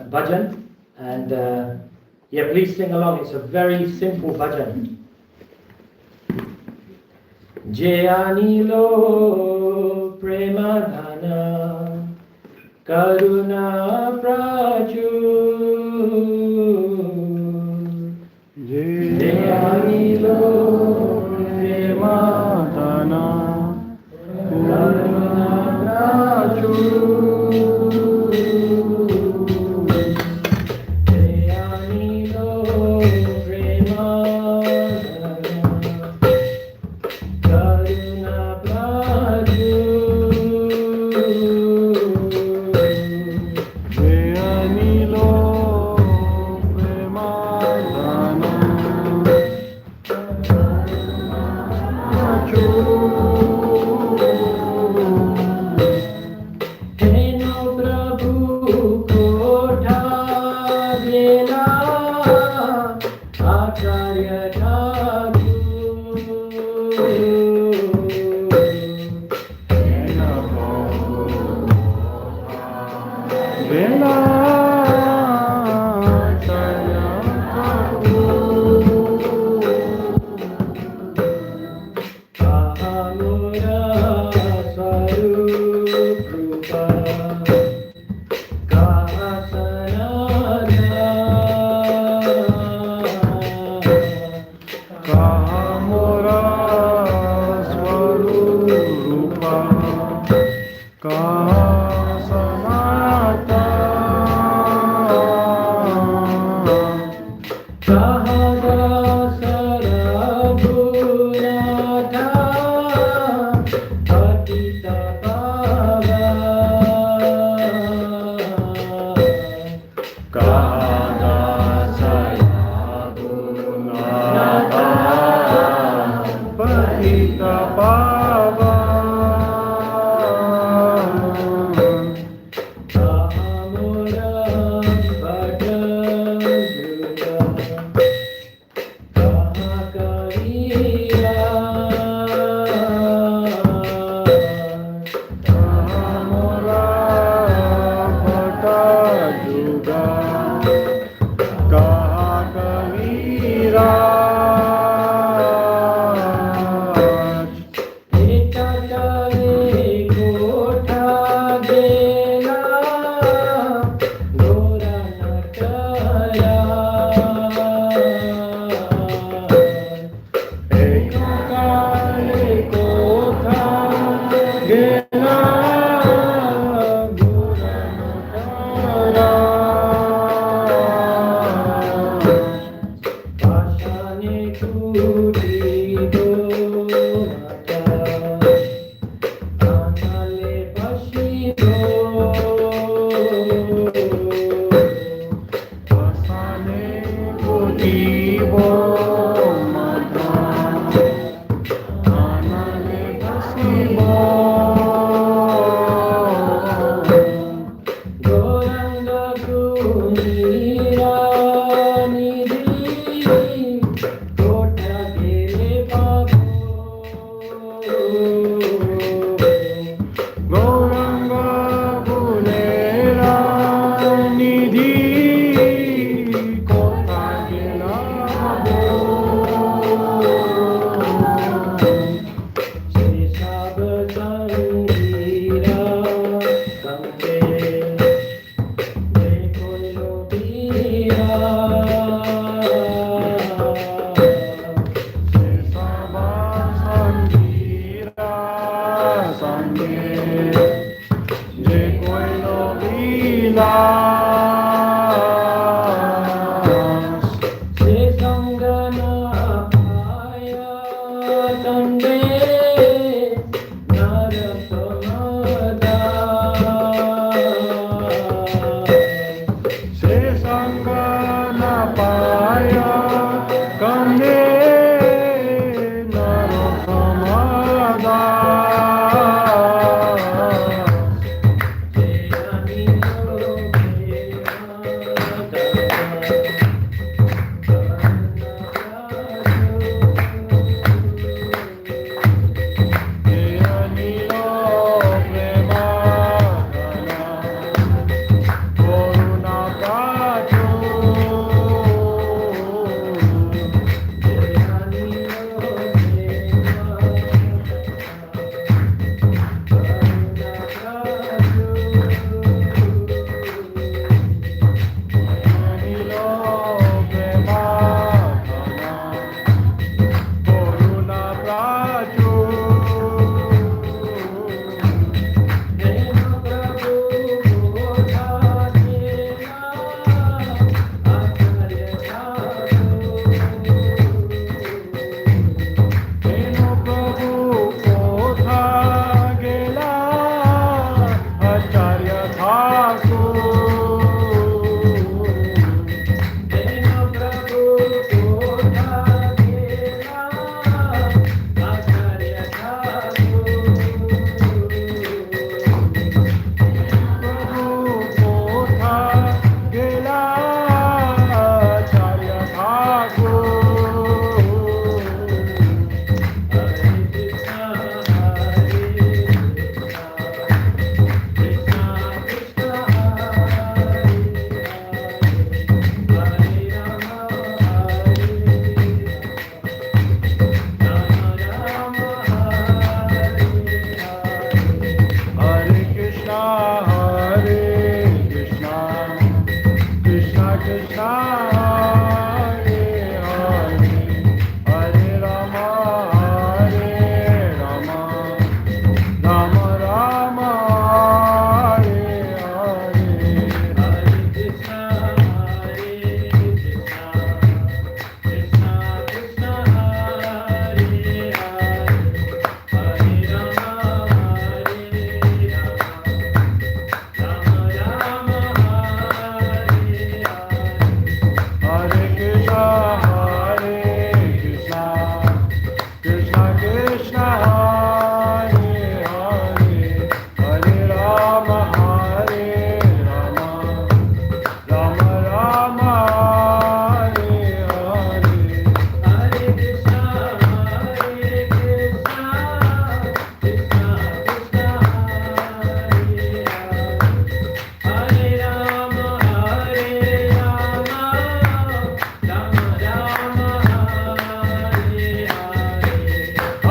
bhajan, and yeah, please sing along. It's a very simple bhajan. Jayanilo Premadhana Karuna Prachur Jayanilo Premadhana Karuna Prachur Jayanilo Krishna, Hare Hare, Hare Rama, Hare Rama, Rama Rama, Hare Hare, Hare Krishna, Hare Krishna, Krishna Krishna, Hare Hare, Hare Rama, Hare Rama, Rama Rama, Hare Hare, Hare Krishna, Krishna Krishna, Hare Hare, Hare Rama, Hare Rama, Rama Rama, Hare Hare, Hare Krishna, Hare Krishna, Krishna Krishna, Hare Hare, Hare Rama, Hare Rama, Rama Rama, Hare Hare,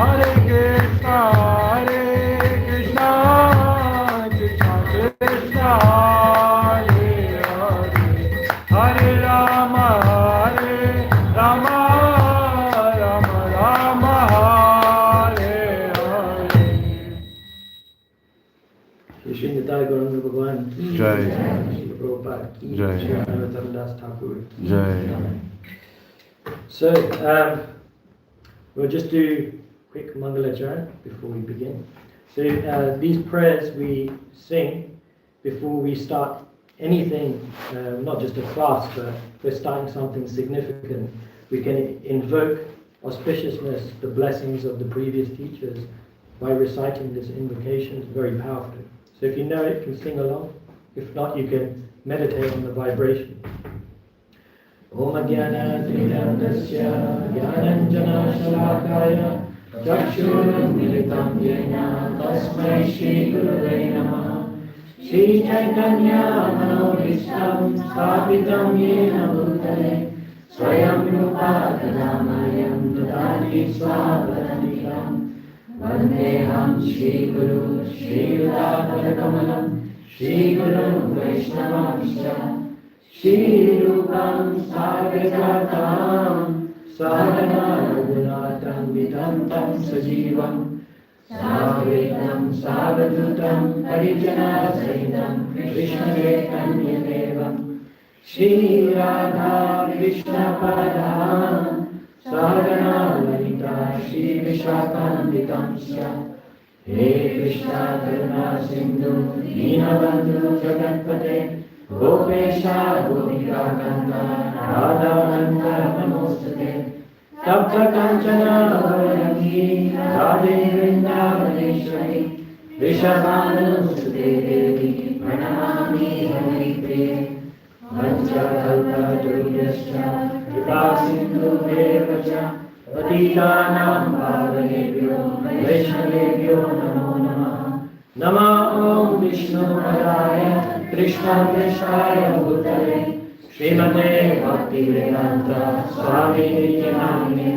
Hare Krishna, Hare Krishna, Krishna Krishna, Hare Hare, Hare Rama, Hare Rama, Rama Rama, Hare Hare. Shri Nitai Gauranga Bhagwan ki Jai. Shri Prabhupada ki Jai. Shri Narottam Das Thakur ki Jai. So, we'll just do quick Mangalacharan before we begin. So, these prayers we sing before we start anything, not just a class, but we're starting something significant. We can invoke auspiciousness, the blessings of the previous teachers by reciting this invocation. It's very powerful. So if you know it, you can sing along. If not, you can meditate on the vibration. Om Jnana Timirandasya Jnananjana Shalakaya Chakshurunmilitam Yena Tasmai Shri Gurave Namaha Shri Chaitanya Manobhishtam Sthapitam Yena Bhutale Swayam Rupa Kadamayam Dadati Swavadantikam Vandeham Shri Guru Shri Yudhapadakamalam Shri Guru Vaishnavamscha Shri Rupam Sagrajatam Sadhana Raghunatam Vidantam Sajivam Savedam Savadutam Harijana Sahitam Krishna Chaitanya Devam Shri Radha Krishna Padam Sadhana Lalita Shri Vishakam Sya He Krishna Karuna Sindhu Dinabandhu Jagatpate Gopesha Gopika Kanta Radha Nanda Namostate Tapta Kanchana Gauraki Radhe Vrindavaneshwari Vrishabhanu Sute Devi Pranamami Hari Priye Vancha Kalpa Durgyascha Kripa Sindhu Devacha Patitanam Pavanebhyo Vaishnavebhyo Namo Namaha Nama Om Vishnu Padaya Krishna Krishaya Bhutale Srimate Bhakti Vedanta Swami Nityanamine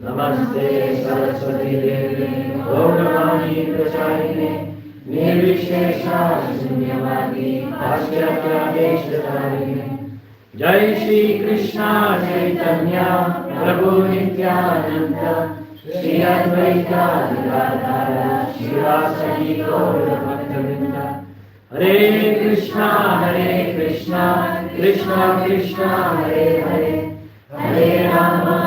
Namaste Saraswati Devi Gauravani Pracharine Nirvishesha Sunyavadi Paschatya Deshatarine Jai Shri Krishna Chaitanya Prabhu Nityananda Shri Advaita Gadadhara Shivasadi Gaura Bhaktavinda Hare Krishna Krishna Krishna Hare Hare Hare Rama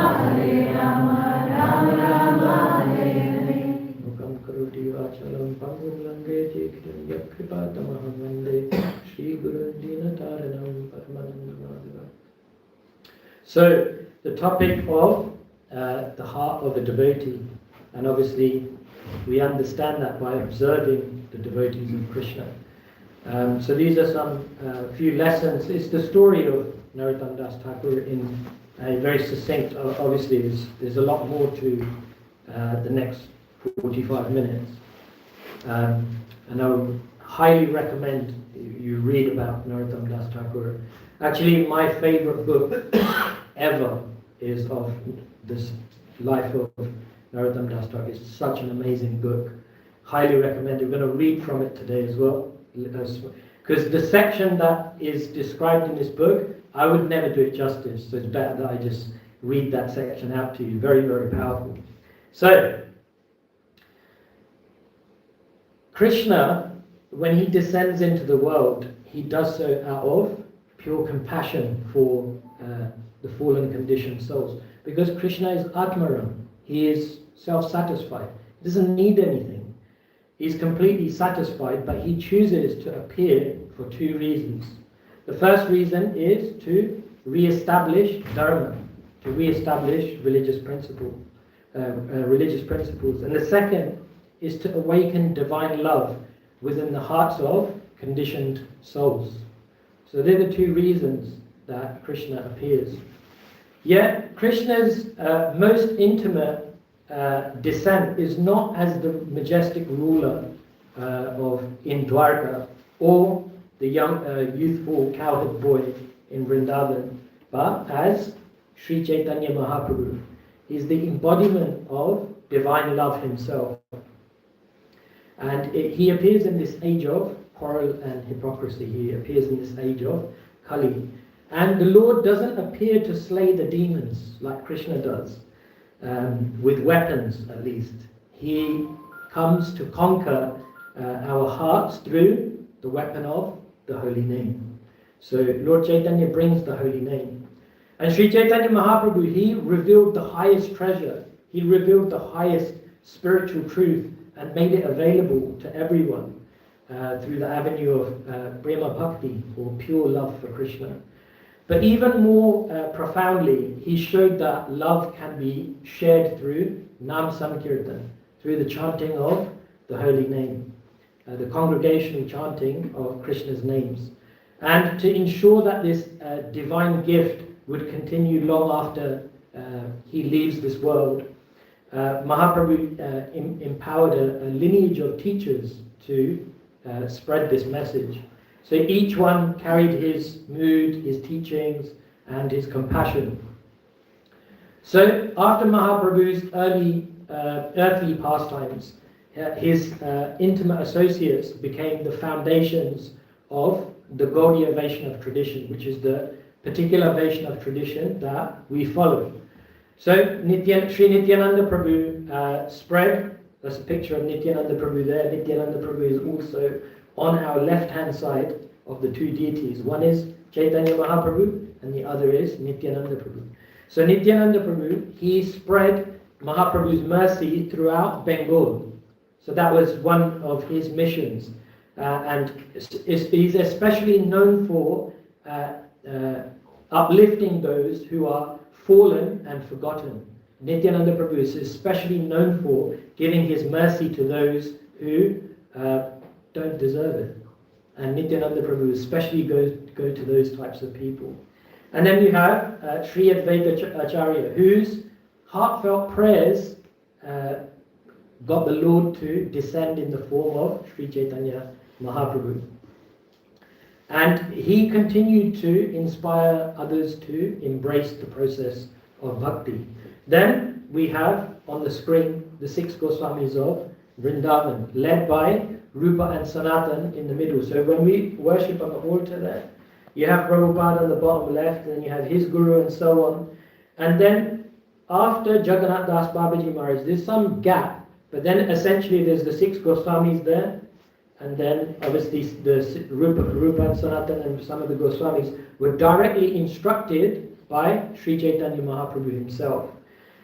Rama Rama Hare Hare Mukam Karoti Vachalam Pangum Langeti Kitam Yakripatamaham Vande Shri Guru Dinataranam Paramanandam. So, the topic of the heart of a devotee, and obviously we understand that by observing the devotees of Krishna. So these are some few lessons. It's the story of Narottam Das Thakur in a very succinct. Obviously, there's a lot more to the next 45 minutes, and I would highly recommend you read about Narottam Das Thakur. Actually, my favorite book ever is of this life of Narottam Das Thakur. It's such an amazing book. Highly recommend. We're going to read from it today as well. Because the section that is described in this book, I would never do it justice. So it's better that I just read that section out to you. Very, very powerful. So, Krishna, when he descends into the world, he does so out of pure compassion for the fallen conditioned souls. Because Krishna is Atmaram. He is self-satisfied. He doesn't need anything. He's completely satisfied, but he chooses to appear for two reasons. The first reason is to re-establish dharma, to re-establish religious principles. And the second is to awaken divine love within the hearts of conditioned souls. So they're the two reasons that Krishna appears. Yet Krishna's most intimate descent is not as the majestic ruler in Dwarka or the young youthful cowherd boy in Vrindavan, but as Sri Chaitanya Mahaprabhu. He's the embodiment of divine love himself. And he appears in this age of quarrel and hypocrisy. He appears in this age of Kali. And the Lord doesn't appear to slay the demons like Krishna does, with weapons at least. He comes to conquer our hearts through the weapon of the holy name. So Lord Chaitanya brings the holy name. And Sri Chaitanya Mahaprabhu, he revealed the highest treasure. He revealed the highest spiritual truth and made it available to everyone through the avenue of Prema Bhakti, or pure love for Krishna. But even more profoundly, he showed that love can be shared through Nam Sankirtan, through the chanting of the holy name, the congregational chanting of Krishna's names. And to ensure that this divine gift would continue long after he leaves this world, Mahaprabhu empowered a lineage of teachers to spread this message. So each one carried his mood, his teachings, and his compassion. So after Mahaprabhu's earthly pastimes, his intimate associates became the foundations of the Gaudiya Vaishnava tradition, which is the particular Vaishnava tradition that we follow. So Sri Nityananda Prabhu spread, there's a picture of Nityananda Prabhu there. Nityananda Prabhu is also on our left-hand side of the two deities. One is Chaitanya Mahaprabhu and the other is Nityananda Prabhu. So Nityananda Prabhu, he spread Mahaprabhu's mercy throughout Bengal. So that was one of his missions. And he's especially known for uplifting those who are fallen and forgotten. Nityananda Prabhu is especially known for giving his mercy to those who don't deserve it. And Nityananda Prabhu especially go to those types of people. And then you have Sri Advaita Acharya, whose heartfelt prayers got the Lord to descend in the form of Sri Chaitanya Mahaprabhu. And he continued to inspire others to embrace the process of bhakti. Then we have on the screen the 6 Goswamis of Vrindavan, led by Rupa and Sanatan in the middle. So when we worship on the altar there, you have Prabhupada on the bottom left, and you have his guru and so on. And then after Jagannath Das Babaji Maharaj, there's some gap, but then essentially there's the 6 Goswamis there, and then obviously the Rupa and Sanatan and some of the Goswamis were directly instructed by Sri Chaitanya Mahaprabhu himself.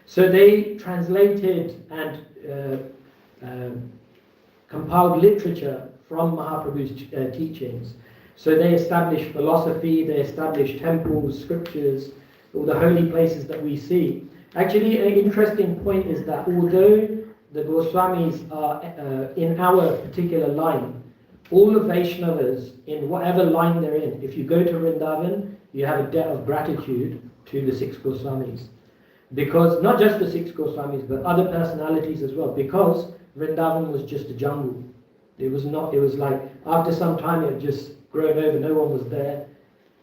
So they translated and compiled literature from Mahaprabhu's teachings. So they established philosophy, they established temples, scriptures, all the holy places that we see. Actually, an interesting point is that although the Goswamis are in our particular line, all the Vaishnavas, in whatever line they're in, if you go to Vrindavan, you have a debt of gratitude to the 6 Goswamis. Because, not just the 6 Goswamis, but other personalities as well, because Vrindavan was just a jungle. It was like, after some time it had just grown over, no one was there.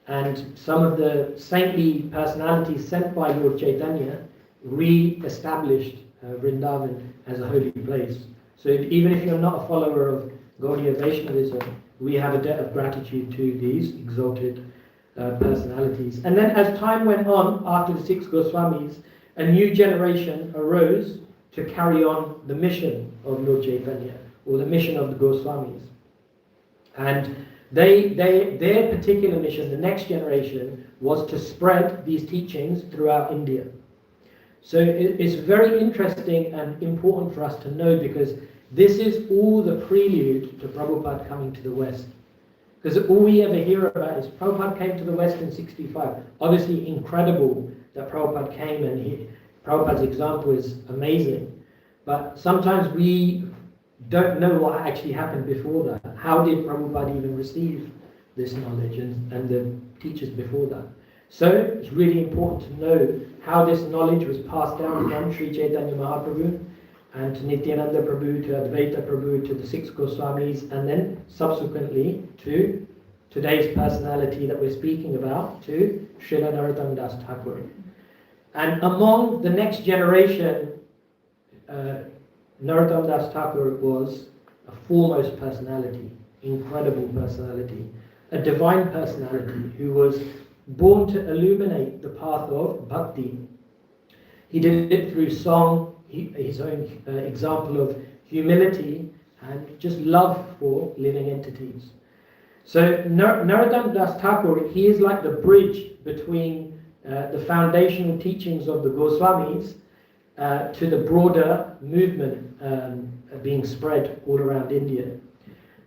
And some of the saintly personalities sent by Lord Chaitanya re-established Vrindavan as a holy place. So even if you're not a follower of Gaudiya Vaishnavism, we have a debt of gratitude to these exalted personalities. And then as time went on, after the 6 Goswamis, a new generation arose to carry on the mission of Lord Chaitanya, or the mission of the Goswamis. And their particular mission, the next generation, was to spread these teachings throughout India. So it's very interesting and important for us to know, because this is all the prelude to Prabhupada coming to the West. Because all we ever hear about is Prabhupada came to the West in 65. Obviously incredible that Prabhupada came, and Prabhupada's example is amazing. But sometimes we don't know what actually happened before that. How did Prabhupada even receive this knowledge, and the teachers before that? So it's really important to know how this knowledge was passed down from Sri Chaitanya Mahaprabhu and to Nityananda Prabhu, to Advaita Prabhu, to the 6 Goswamis, and then subsequently to today's personality that we're speaking about, to Srila Narottam Das Thakur. And among the next generation, Narottam Das Thakur was a foremost personality, incredible personality, a divine personality who was born to illuminate the path of bhakti. He did it through song, his own example of humility and just love for living entities. So Narottam Das Thakur, he is like the bridge between the foundational teachings of the Goswamis to the broader movement being spread all around India.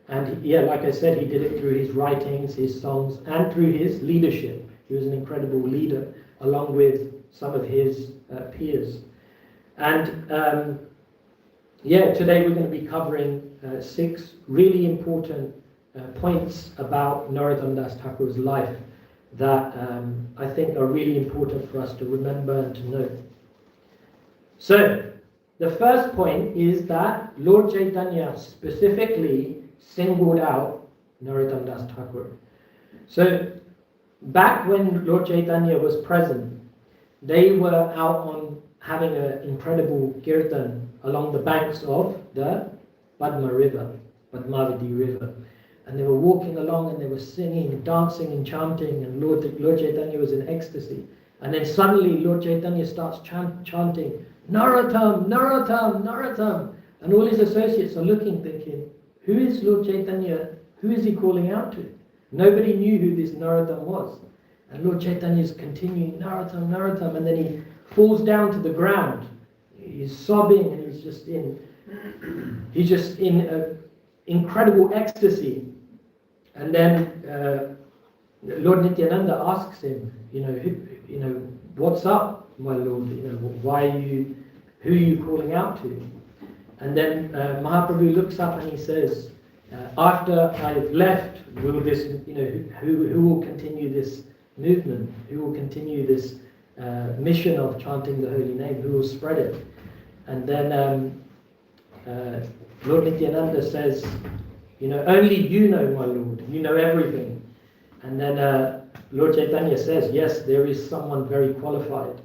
And yeah, like I said, he did it through his writings, his songs, and through his leadership. He was an incredible leader, along with some of his peers. And today we're going to be covering 6 really important points about Narottam Das Thakur's life that I think are really important for us to remember and to know. So, the first point is that Lord Chaitanya specifically singled out Narottam Das Thakur. So, back when Lord Chaitanya was present, they were out on having an incredible kirtan along the banks of the Padma river, Padmavati river. And they were walking along and they were singing, dancing and chanting, and Lord Chaitanya was in ecstasy. And then suddenly Lord Chaitanya starts chanting, Narottam, Narottam, Narottam. And all his associates are looking, thinking, who is Lord Chaitanya? Who is he calling out to? Nobody knew who this Narottam was. And Lord Chaitanya is continuing, Narottam, Narottam, and then he falls down to the ground. He's sobbing and he's just in incredible ecstasy. And then Lord Nityananda asks him, what's up, my Lord? Who are you calling out to? And then Mahaprabhu looks up and he says, after I've left, will this, who will continue this movement? Who will continue this mission of chanting the holy name? Who will spread it? And then Lord Nityananda says, only you know, my Lord. You know everything. And then Lord Chaitanya says, yes, there is someone very qualified.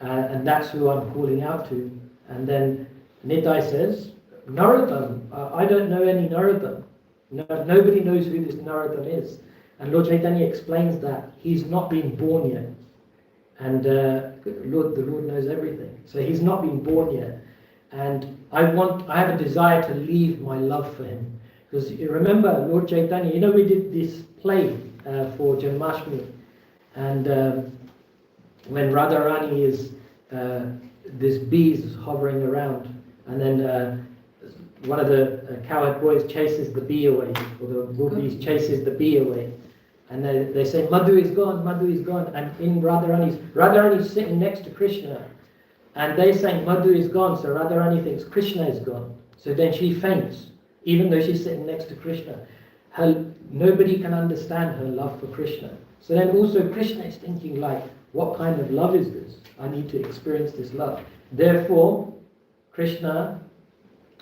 And that's who I'm calling out to. And then Nitai says, Narottam, I don't know any Narottam. No, nobody knows who this Narottam is. And Lord Chaitanya explains that he's not been born yet. And the Lord knows everything. So he's not been born yet. And I have a desire to leave my love for him. Because you remember Lord Chaitanya, we did this play for Janmashtami. And when Radharani is, this bees is hovering around, and then one of the cowherd boys chases the bee away, or the gopis chases the bee away. And they say, Madhu is gone, Madhu is gone. And in Radharani's sitting next to Krishna. And they say Madhu is gone, so Radharani thinks Krishna is gone. So then she faints, even though she's sitting next to Krishna. Nobody can understand her love for Krishna. So then also Krishna is thinking what kind of love is this? I need to experience this love. Therefore, Krishna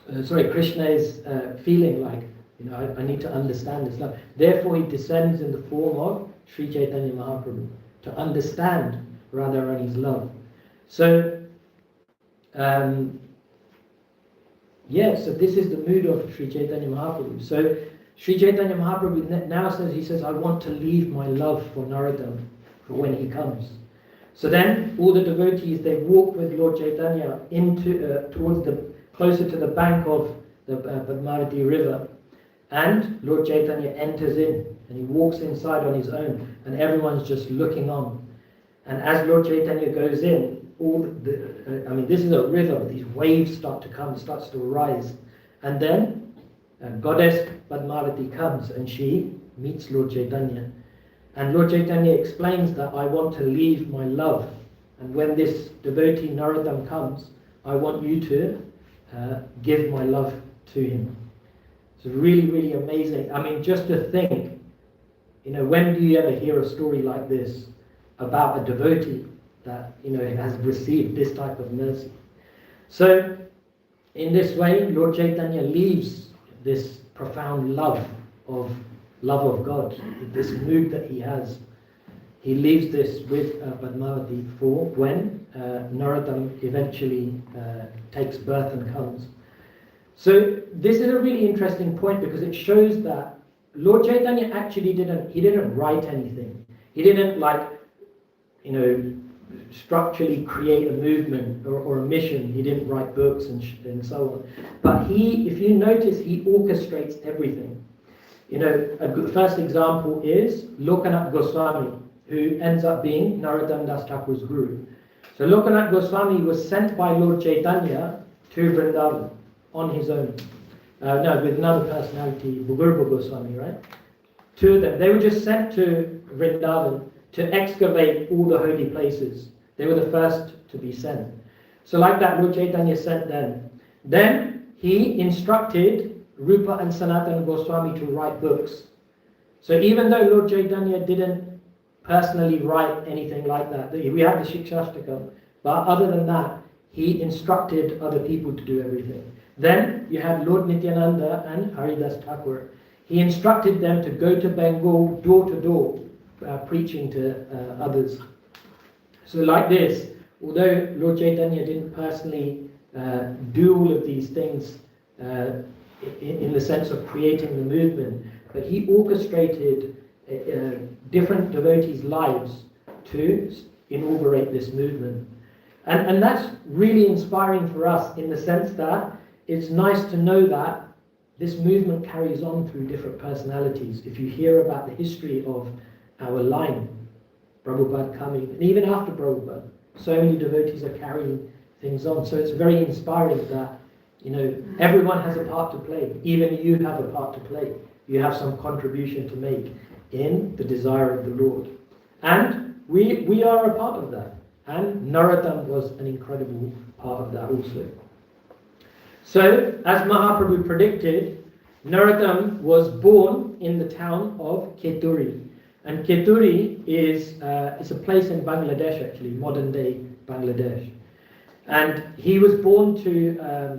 is feeling I need to understand this love. Therefore, he descends in the form of Sri Chaitanya Mahaprabhu to understand Radharani's love. So, so this is the mood of Sri Chaitanya Mahaprabhu. So, Sri Chaitanya Mahaprabhu now says, he says, I want to leave my love for Narottam for when he comes. So then all the devotees, they walk with Lord Chaitanya into towards closer to the bank of the Padmavati river, and Lord Chaitanya enters in and he walks inside on his own, and everyone's just looking on. And as Lord Chaitanya goes in, this is a river, but these waves start to come, starts to rise, and then Goddess Padmavati comes and she meets Lord Chaitanya. And Lord Chaitanya explains that I want to leave my love, and when this devotee Narottam comes, I want you to give my love to him. It's really, really amazing. I mean, just to think, when do you ever hear a story like this about a devotee that, has received this type of mercy? So, in this way, Lord Chaitanya leaves this profound love of God, this mood that he has. He leaves this with Padmavati for when Narottam eventually takes birth and comes. So this is a really interesting point, because it shows that Lord Chaitanya actually didn't write anything. He didn't structurally create a movement or a mission. He didn't write books and so on. But if you notice, he orchestrates everything. A first example is Lokanath Goswami, who ends up being Narottam Das Thakur's guru. So Lokanath Goswami was sent by Lord Chaitanya to Vrindavan on his own. With another personality, Bhugurba Goswami, right? Two of them. They were just sent to Vrindavan to excavate all the holy places. They were the first to be sent. So like that, Lord Chaitanya sent them. Then he instructed Rupa and Sanatana Goswami to write books. So even though Lord Chaitanya didn't personally write anything like that, we have the Shikshashtakam, but other than that, he instructed other people to do everything. Then you have Lord Nityananda and Haridas Thakur. He instructed them to go to Bengal door to door, preaching to others. So like this, although Lord Chaitanya didn't personally do all of these things in the sense of creating the movement, but he orchestrated different devotees' lives to inaugurate this movement. And that's really inspiring for us, in the sense that it's nice to know that this movement carries on through different personalities. If you hear about the history of our line, Prabhupada coming, and even after Prabhupada, so many devotees are carrying things on. So it's very inspiring that, everyone has a part to play. Even you have a part to play. You have some contribution to make in the desire of the Lord. And we are a part of that. And Narottam was an incredible part of that also. So, as Mahaprabhu predicted, Narottam was born in the town of Keturi. And Keturi is a place in Bangladesh, actually, modern day Bangladesh. And he was born to a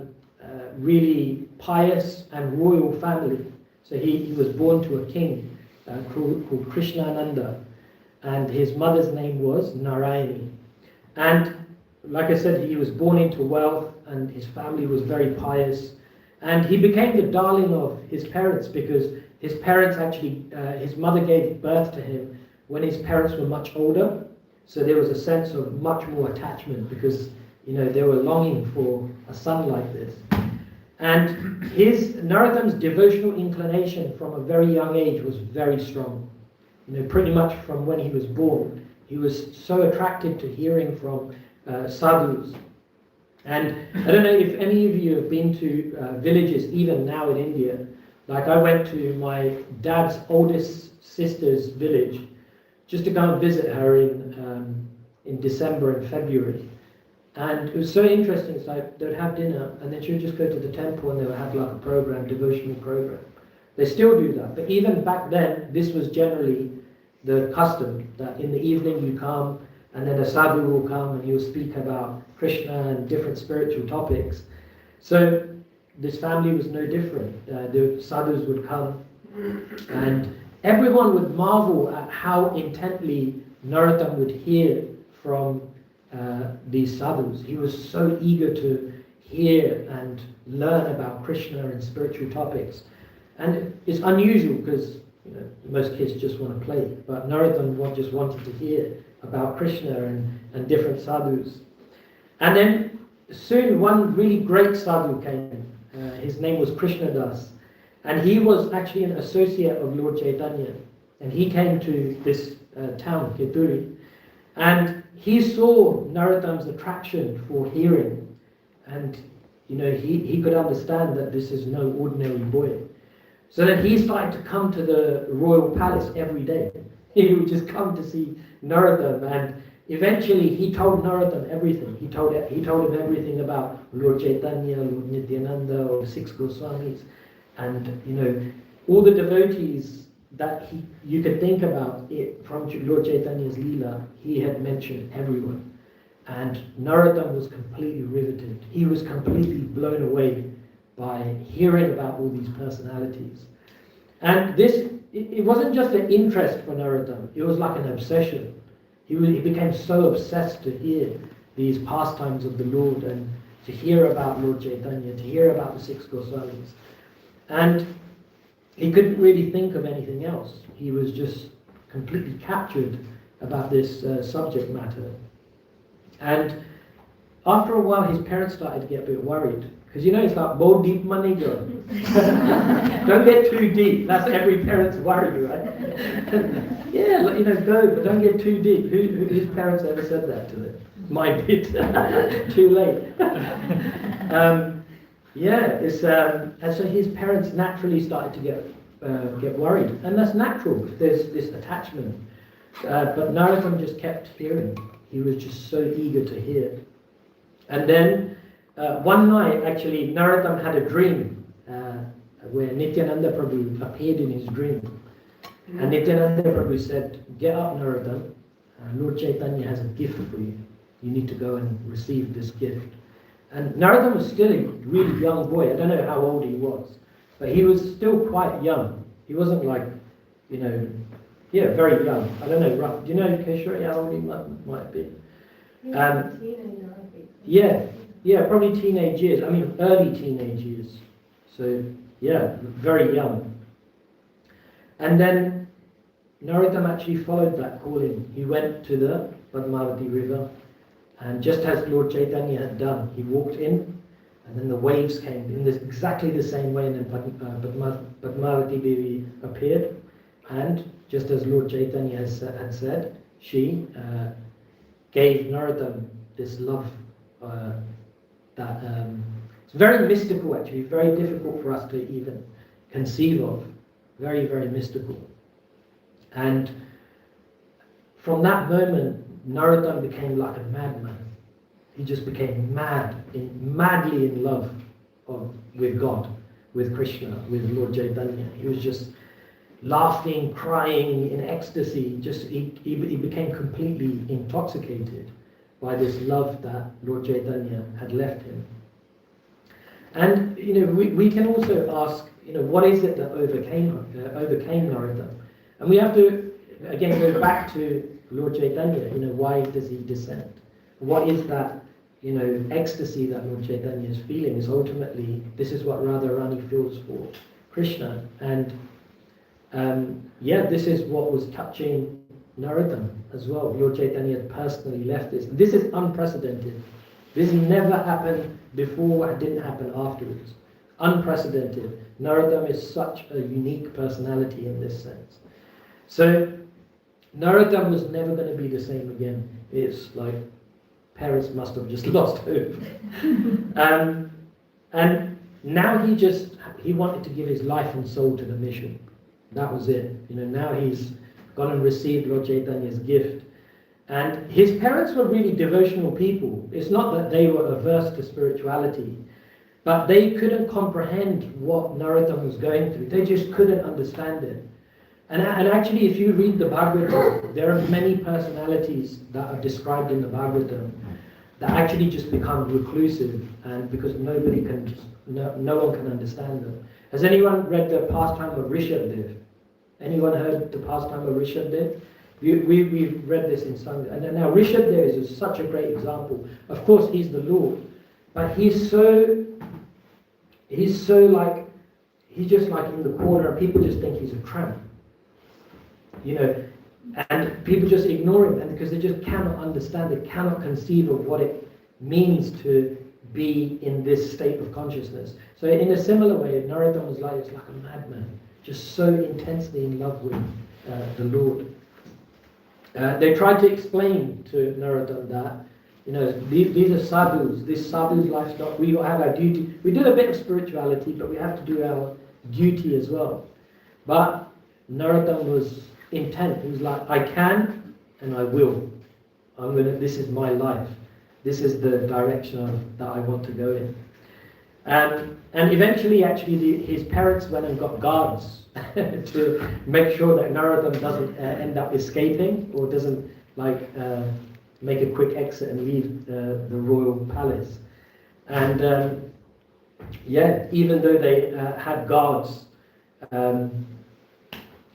really pious and royal family. So he was born to a king called Krishnananda, and his mother's name was Narayani. And like I said, he was born into wealth, and his family was very pious. And he became the darling of his parents, because his parents actually, his mother gave birth to him when his parents were much older. So there was a sense of much more attachment, because, they were longing for a son like this. And Narottam's devotional inclination from a very young age was very strong. Pretty much from when he was born, he was so attracted to hearing from sadhus. And I don't know if any of you have been to villages, even now in India. Like, I went to my dad's oldest sister's village just to go and visit her in December and February. And it was so interesting. It's like they'd have dinner, and then she would just go to the temple, and they would have like a program, devotional program. They still do that, but even back then, this was generally the custom, that in the evening you come, and then a sadhu will come and he will speak about Krishna and different spiritual topics. So this family was no different. The sadhus would come, and everyone would marvel at how intently Narottam would hear from these sadhus. He was so eager to hear and learn about Krishna and spiritual topics. And it's unusual because most kids just want to play, but Narottam just wanted to hear about Krishna and different sadhus. And then soon one really great sadhu came. His name was Krishnadas, and he was actually an associate of Lord Chaitanya. And he came to this town, Keturi, and he saw Narottam's attraction for hearing, and he could understand that this is no ordinary boy. So then he started to come to the royal palace every day. He would just come to see Narottam, and eventually he told Narottam everything. He told him everything about Lord Chaitanya, Lord Nityananda, or the 6 Goswamis, and all the devotees that you could think about it from Lord Chaitanya's Leela. He had mentioned everyone, and Narottam was completely riveted. He was completely blown away by hearing about all these personalities. And it wasn't just an interest for Narottam, it was like an obsession. He became so obsessed to hear these pastimes of the Lord and to hear about Lord Chaitanya, to hear about the 6 Goswamis. And he couldn't really think of anything else. He was just completely captured about this subject matter. And after a while, his parents started to get a bit worried. Because it's like, "Bo deep money go." Don't get too deep. That's every parent's worry, right? Yeah, go, but don't get too deep. Whose parents ever said that to them? Mine did. Too late. And so his parents naturally started to get worried, and that's natural. There's this attachment. But Narottam just kept hearing. He was just so eager to hear. And then one night, actually, Narottam had a dream where Nityananda Prabhu appeared in his dream. And Nityananda Prabhu said, "Get up, Narottam. Lord Chaitanya has a gift for you. You need to go and receive this gift." And Narottam was still a really young boy. I don't know how old he was, but he was still quite young. He wasn't like, very young. I don't know, rough. Do you know, Keshwari, how old he might be? Yeah, probably teenage years. I mean, early teenage years. So, yeah, very young. And then Narottam actually followed that calling. He went to the Padmavati river, and just as Lord Chaitanya had done, he walked in, and then the waves came in exactly the same way, and then Padmavati Devi appeared, and just as Lord Chaitanya had said, she gave Narottam this love that it's very mystical, actually, very difficult for us to even conceive of. Very, very mystical. And from that moment, Narottam became like a madman. He just became madly in love with God, with Krishna, with Lord Chaitanya. He was just laughing, crying in ecstasy. He became completely intoxicated by this love that Lord Chaitanya had left him. And we can also ask, what is it that overcame Narottam? And we have to again go back to Lord Chaitanya. Why does he descend? What is that ecstasy that Lord Chaitanya is feeling? Is ultimately this is what Radharani feels for Krishna, and this is what was touching Narottam as well. Lord Chaitanya had personally left this. This is unprecedented. This never happened before and didn't happen afterwards. Unprecedented. Narottam is such a unique personality in this sense. So Narottam was never going to be the same again. It's like parents must have just lost hope. And now he wanted to give his life and soul to the mission. That was it. Now he's gone and received Lord Chaitanya's gift. And his parents were really devotional people. It's not that they were averse to spirituality, but they couldn't comprehend what Narottam was going through. They just couldn't understand it. And actually, if you read the Bhagavatam, there are many personalities that are described in the Bhagavatam that actually just become reclusive, and because no one can understand them. Has anyone read the pastime of Rishabdev? Anyone heard the pastime of Rishabdev? We've read this in Sangha. And now Rishabdev is such a great example. Of course, he's the Lord, but he's so he's just like in the corner, and people just think he's a tramp. You know, and people just ignore him, and because they just cannot understand, they cannot conceive of what it means to be in this state of consciousness. So in a similar way, Narottam was like a madman, just so intensely in love with the Lord. They tried to explain to Narottam that, you know, these are sadhus. This sadhu's life's not. We have our duty. We do a bit of spirituality, but we have to do our duty as well. But Narottam was intent. He was like, I can and I will. This is my life. This is the direction that I want to go in. And eventually, actually, his parents went and got guards to make sure that Narottam doesn't end up escaping or doesn't make a quick exit and leave the royal palace. And even though they had guards,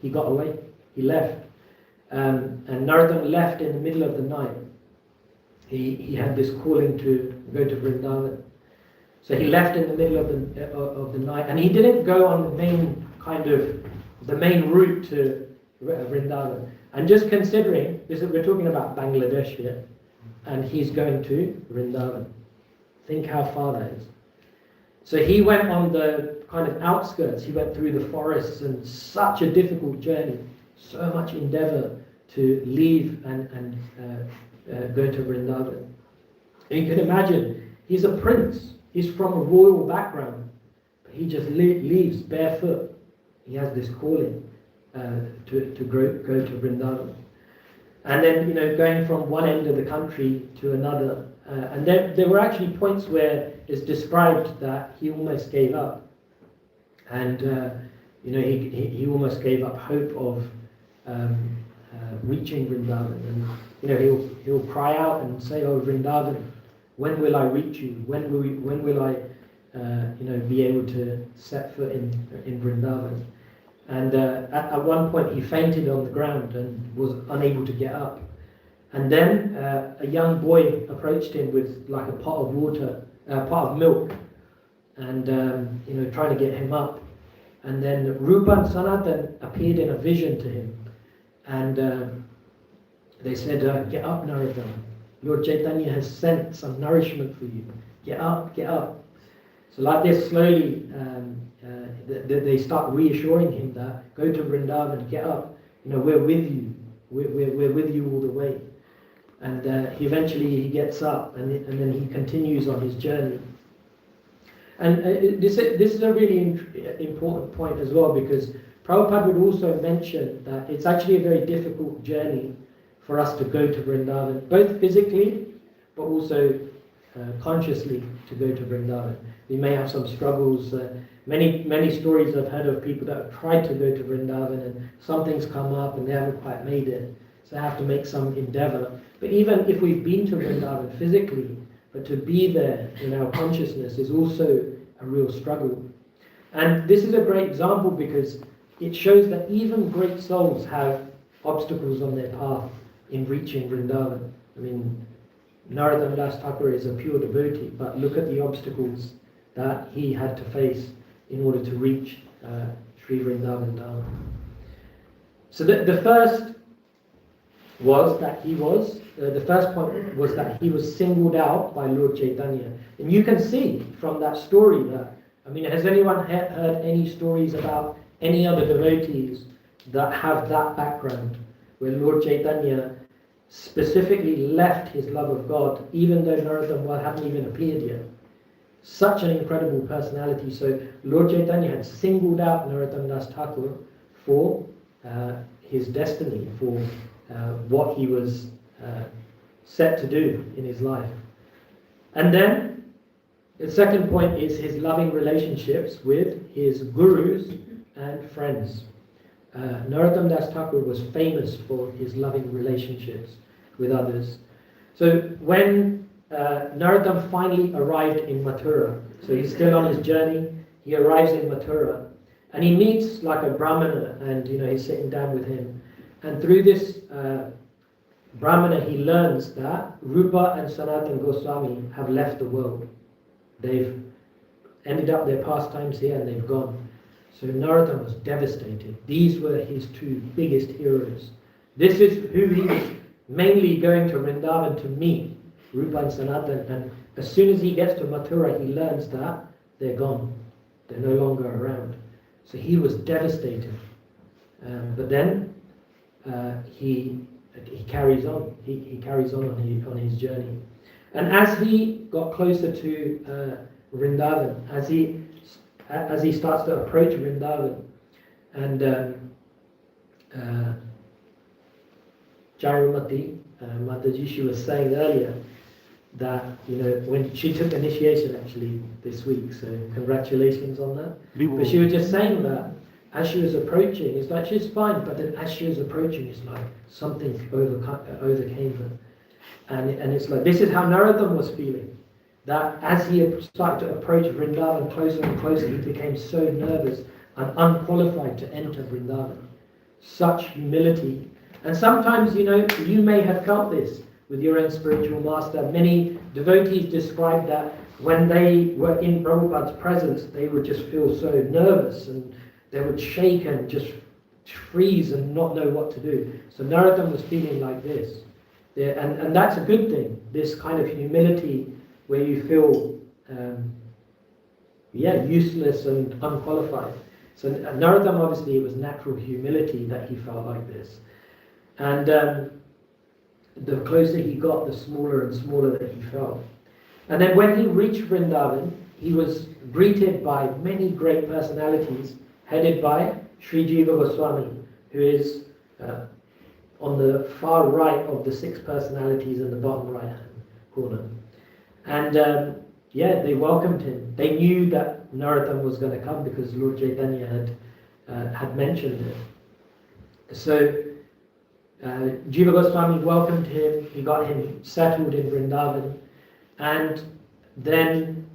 he got away. He left. And Narottam left in the middle of the night. He had this calling to go to Vrindavan. So he left in the middle of the night, and he didn't go on the main route to Vrindavan. And just considering, we're talking about Bangladesh here, and he's going to Vrindavan. Think how far that is. So he went on the kind of outskirts. He went through the forests, and such a difficult journey, so much endeavor to leave and go to Vrindavan. And you can imagine, he's a prince. He's from a royal background, but he just leaves barefoot. He has this calling to go to Vrindavan. And then, you know, going from one end of the country to another. And there were actually points where it's described that he almost gave up. And, you know, he almost gave up hope of reaching Vrindavan. And, you know, he'll cry out and say, "Oh, Vrindavan, when will I reach you? When will I, be able to set foot in Vrindavan?" And at one point he fainted on the ground and was unable to get up. And then a young boy approached him with like a pot of water, a pot of milk, and trying to get him up. And then Rupa and Sanatan appeared in a vision to him, and they said, "Get up, Narottam. Lord Chaitanya has sent some nourishment for you. Get up, get up." So like this, slowly, they start reassuring him that, "Go to Vrindavan, get up. You know, we're with you. We're with you all the way." And he gets up, and then he continues on his journey. And this is a really important point as well, because Prabhupada would also mention that it's actually a very difficult journey for us to go to Vrindavan, both physically, but also consciously to go to Vrindavan. We may have some struggles. Many stories I've heard of people that have tried to go to Vrindavan and something's come up and they haven't quite made it. So they have to make some endeavor. But even if we've been to Vrindavan physically, but to be there in our consciousness is also a real struggle. And this is a great example because it shows that even great souls have obstacles on their path in reaching Vrindavan. I mean, Narottam Das Thakur is a pure devotee, but look at the obstacles that he had to face in order to reach Sri Vrindavan Dham. So the first was that the first point was that he was singled out by Lord Chaitanya. And you can see from that story that, I mean, has anyone heard any stories about any other devotees that have that background, where Lord Chaitanya specifically left his love of God, even though Narottam hadn't even appeared yet? Such an incredible personality. So Lord Chaitanya had singled out Narottam Das Thakur for his destiny, for what he was set to do in his life. And then the second point is his loving relationships with his gurus and friends. Narottam Das Thakur was famous for his loving relationships with others. So when Narottam finally arrived in Mathura, so he's still on his journey, he arrives in Mathura, and he meets like a Brahmana, and he's sitting down with him. And through this Brahmana, he learns that Rupa and Sanatan Goswami have left the world. They've ended up their pastimes here and they've gone. So Narottam was devastated. These were his two biggest heroes. This is who he was mainly going to Vrindavan to meet, Rupa and Sanatan. And as soon as he gets to Mathura, he learns that they're gone. They're no longer around. So he was devastated. But then he carries on. He carries on his journey. And as he got closer to Vrindavan, as he starts to approach Vrindavan, and Jarumati, Mataji, she was saying earlier that, when she took initiation actually this week, so congratulations on that. But she was just saying that as she was approaching, it's like she's fine, but then as she was approaching, it's like something overcame her. And it's like, this is how Narottam was feeling. That as he started to approach Vrindavan closer and closer, he became so nervous and unqualified to enter Vrindavan. Such humility. And sometimes, you may have felt this with your own spiritual master. Many devotees describe that when they were in Prabhupada's presence, they would just feel so nervous and they would shake and just freeze and not know what to do. So Narottam was feeling like this. And that's a good thing, this kind of humility where you feel useless and unqualified. So Narottam, obviously, it was natural humility that he felt like this. And the closer he got, the smaller and smaller that he felt. And then when he reached Vrindavan, he was greeted by many great personalities, headed by Sri Jiva Goswami, who is on the far right of the 6 personalities in the bottom right hand corner. And they welcomed him. They knew that Narottam was going to come because Lord Chaitanya had mentioned it. So Jiva Goswami welcomed him. He got him settled in Vrindavan. And then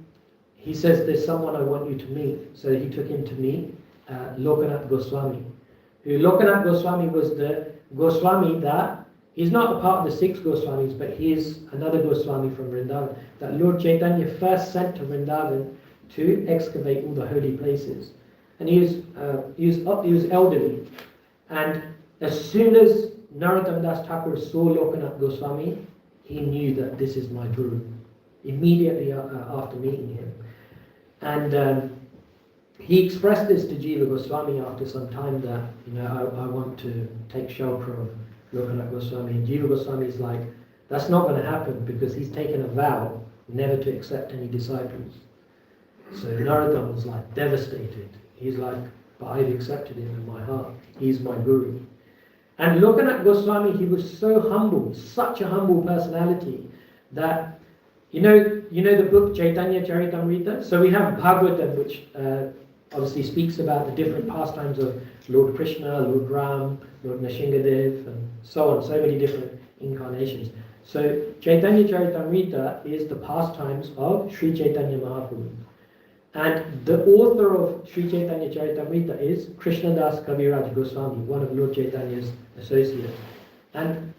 he says, there's someone I want you to meet. So he took him to meet Lokanath Goswami. Lokanath Goswami was the Goswami that, he's not a part of the 6 Goswamis, but he is another Goswami from Vrindavan, that Lord Chaitanya first sent to Vrindavan to excavate all the holy places. And he was elderly. And as soon as Narottam Das Thakur saw Lokanath Goswami, he knew that this is my Guru, immediately after meeting him. And he expressed this to Jiva Goswami after some time that, I want to take shelter of Lokanath Goswami. And Jiva Goswami is like, that's not going to happen because he's taken a vow never to accept any disciples. So Narottam was like devastated. He's like, but I've accepted him in my heart. He's my Guru. And Lokanath Goswami, he was so humble, such a humble personality that, you know the book Chaitanya Charitamrita? So we have Bhagavatam, which obviously speaks about the different pastimes of Lord Krishna, Lord Ram, Lord Nrsimhadev, and so on, so many different incarnations. So Chaitanya Charitamrita is the pastimes of Sri Chaitanya Mahaprabhu. And the author of Sri Chaitanya Charitamrita is Krishnadas Kaviraj Goswami, one of Lord Chaitanya's associates. And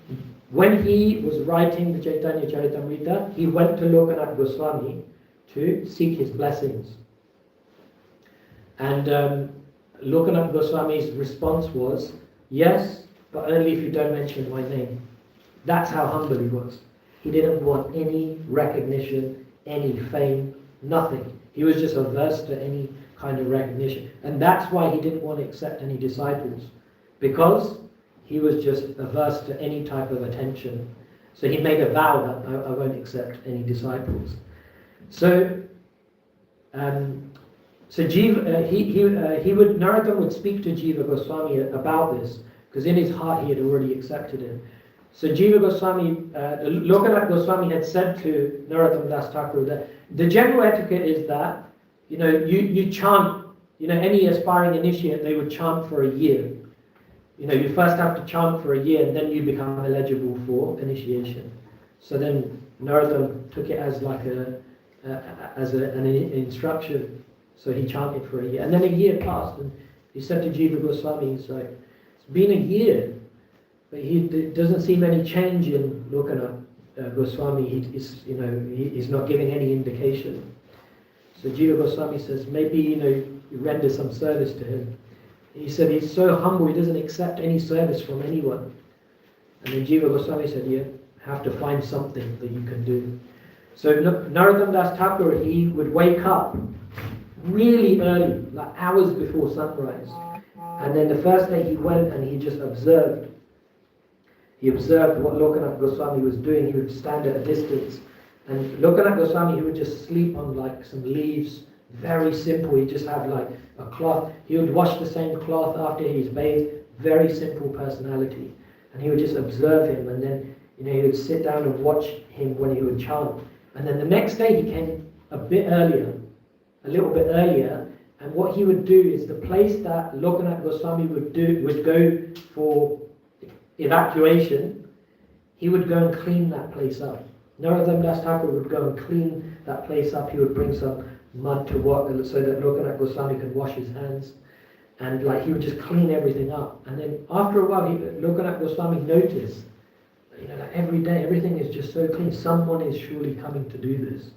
when he was writing the Chaitanya Charitamrita, he went to Lokanath Goswami to seek his blessings. And Lokanath Goswami's response was, yes, but only if you don't mention my name. That's how humble he was. He didn't want any recognition, any fame, nothing. He was just averse to any kind of recognition. And that's why he didn't want to accept any disciples, because he was just averse to any type of attention. So he made a vow that I won't accept any disciples. So Narottam would speak to Jiva Goswami about this, because in his heart he had already accepted him. So Jiva Goswami, Lokanath Goswami had said to Narottam Das Thakur that the general etiquette is that, you chant, any aspiring initiate, they would chant for a year. You first have to chant for a year and then you become eligible for initiation. So then Narottam took it as like an instruction. So he chanted for a year. And then a year passed and he said to Jiva Goswami, he's like, it's been a year, but he doesn't seem any change in Lokanath Goswami. He's not giving any indication. So Jiva Goswami says, maybe, render some service to him. He said he's so humble, he doesn't accept any service from anyone. And then Jiva Goswami said, you have to find something that you can do. So Narottam Das Thakur, he would wake up really early, like hours before sunrise. And then the first day he went and he just observed. He observed what Lokanath Goswami was doing. He would stand at a distance. And Lokanath Goswami, he would just sleep on like some leaves. Very simple. He'd just have like a cloth. He would wash the same cloth after he's bathed. Very simple personality. And he would just observe him. And then, he would sit down and watch him when he would chant. And then the next day he came a little bit earlier. And what he would do is the place that Lokanath Goswami would go for evacuation, he would go and clean that place up. Narottam Das Thakur would go and clean that place up. He would bring some mud to water so that Lokanath Goswami could wash his hands. And he would just clean everything up. And then after a while, Lokanath Goswami noticed, every day everything is just so clean. Someone is surely coming to do this.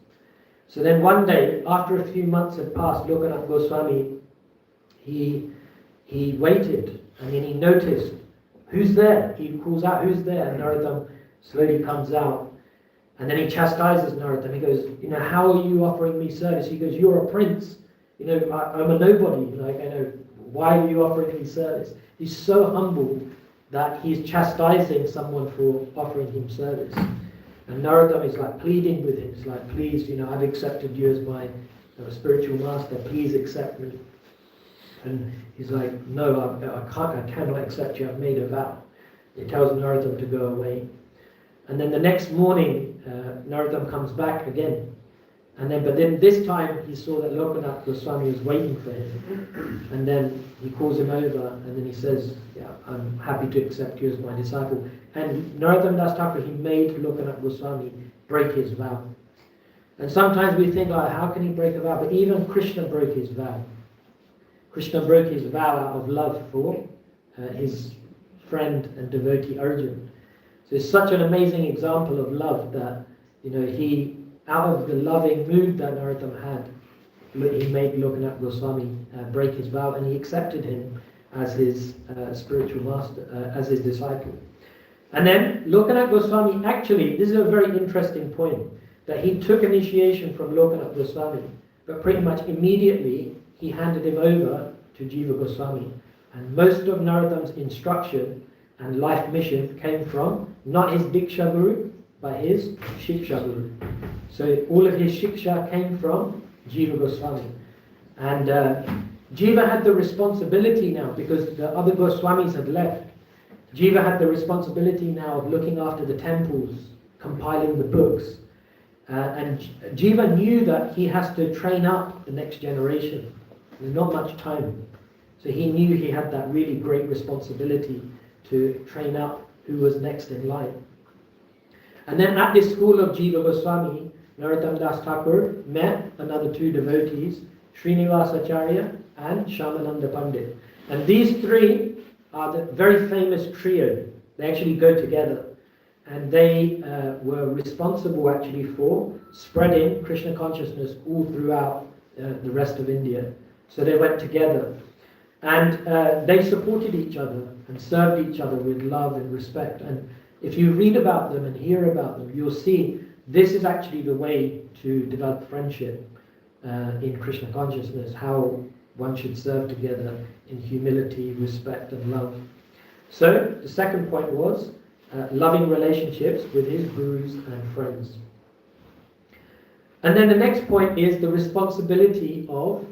So then one day, after a few months had passed, Lokanath Goswami, he waited, and then he noticed, who's there? He calls out, who's there? And Narottam slowly comes out, and then he chastises Narottam. He goes, how are you offering me service? He goes, you're a prince. I'm a nobody. Why are you offering me service? He's so humble that he's chastising someone for offering him service. And Narottam is pleading with him. He's like, please, I've accepted you as my spiritual master. Please accept me. And he's like, no, I cannot accept you. I've made a vow. He tells Narottam to go away. And then the next morning, Narottam comes back again. But then this time he saw that Lokanath Goswami was waiting for him. And then he calls him over and then he says, yeah, I'm happy to accept you as my disciple. And Narottam Das Thakur, he made Lokanath Goswami break his vow. And sometimes we think, how can he break a vow? But even Krishna broke his vow. Krishna broke his vow out of love for his friend and devotee Arjuna. So it's such an amazing example of love that, he, out of the loving mood that Narottam had, he made Lokanath Goswami break his vow, and he accepted him as his spiritual master, as his disciple. And then Lokanath Goswami, actually, this is a very interesting point, that he took initiation from Lokanath Goswami, but pretty much immediately he handed him over to Jiva Goswami. And most of Narottam's instruction and life mission came from not his Diksha Guru, but his Shiksha Guru. So all of his Shiksha came from Jiva Goswami. And Jiva had the responsibility now, because the other Goswamis had left. Jiva had the responsibility now of looking after the temples, compiling the books. And Jiva knew that he has to train up the next generation. There's not much time. So he knew he had that really great responsibility to train up who was next in line. And then at this school of Jiva Goswami, Narottam Das Thakur met another two devotees, Srinivasacharya and Shyamananda Pandit. And these three are the very famous trio. They actually go together. And they were responsible actually for spreading Krishna consciousness all throughout the rest of India. So they went together. And they supported each other and served each other with love and respect. And if you read about them and hear about them, you'll see this is actually the way to develop friendship in Krishna consciousness, how one should serve together in humility, respect and love. So the second point was loving relationships with his gurus and friends. And then the next point is the responsibility of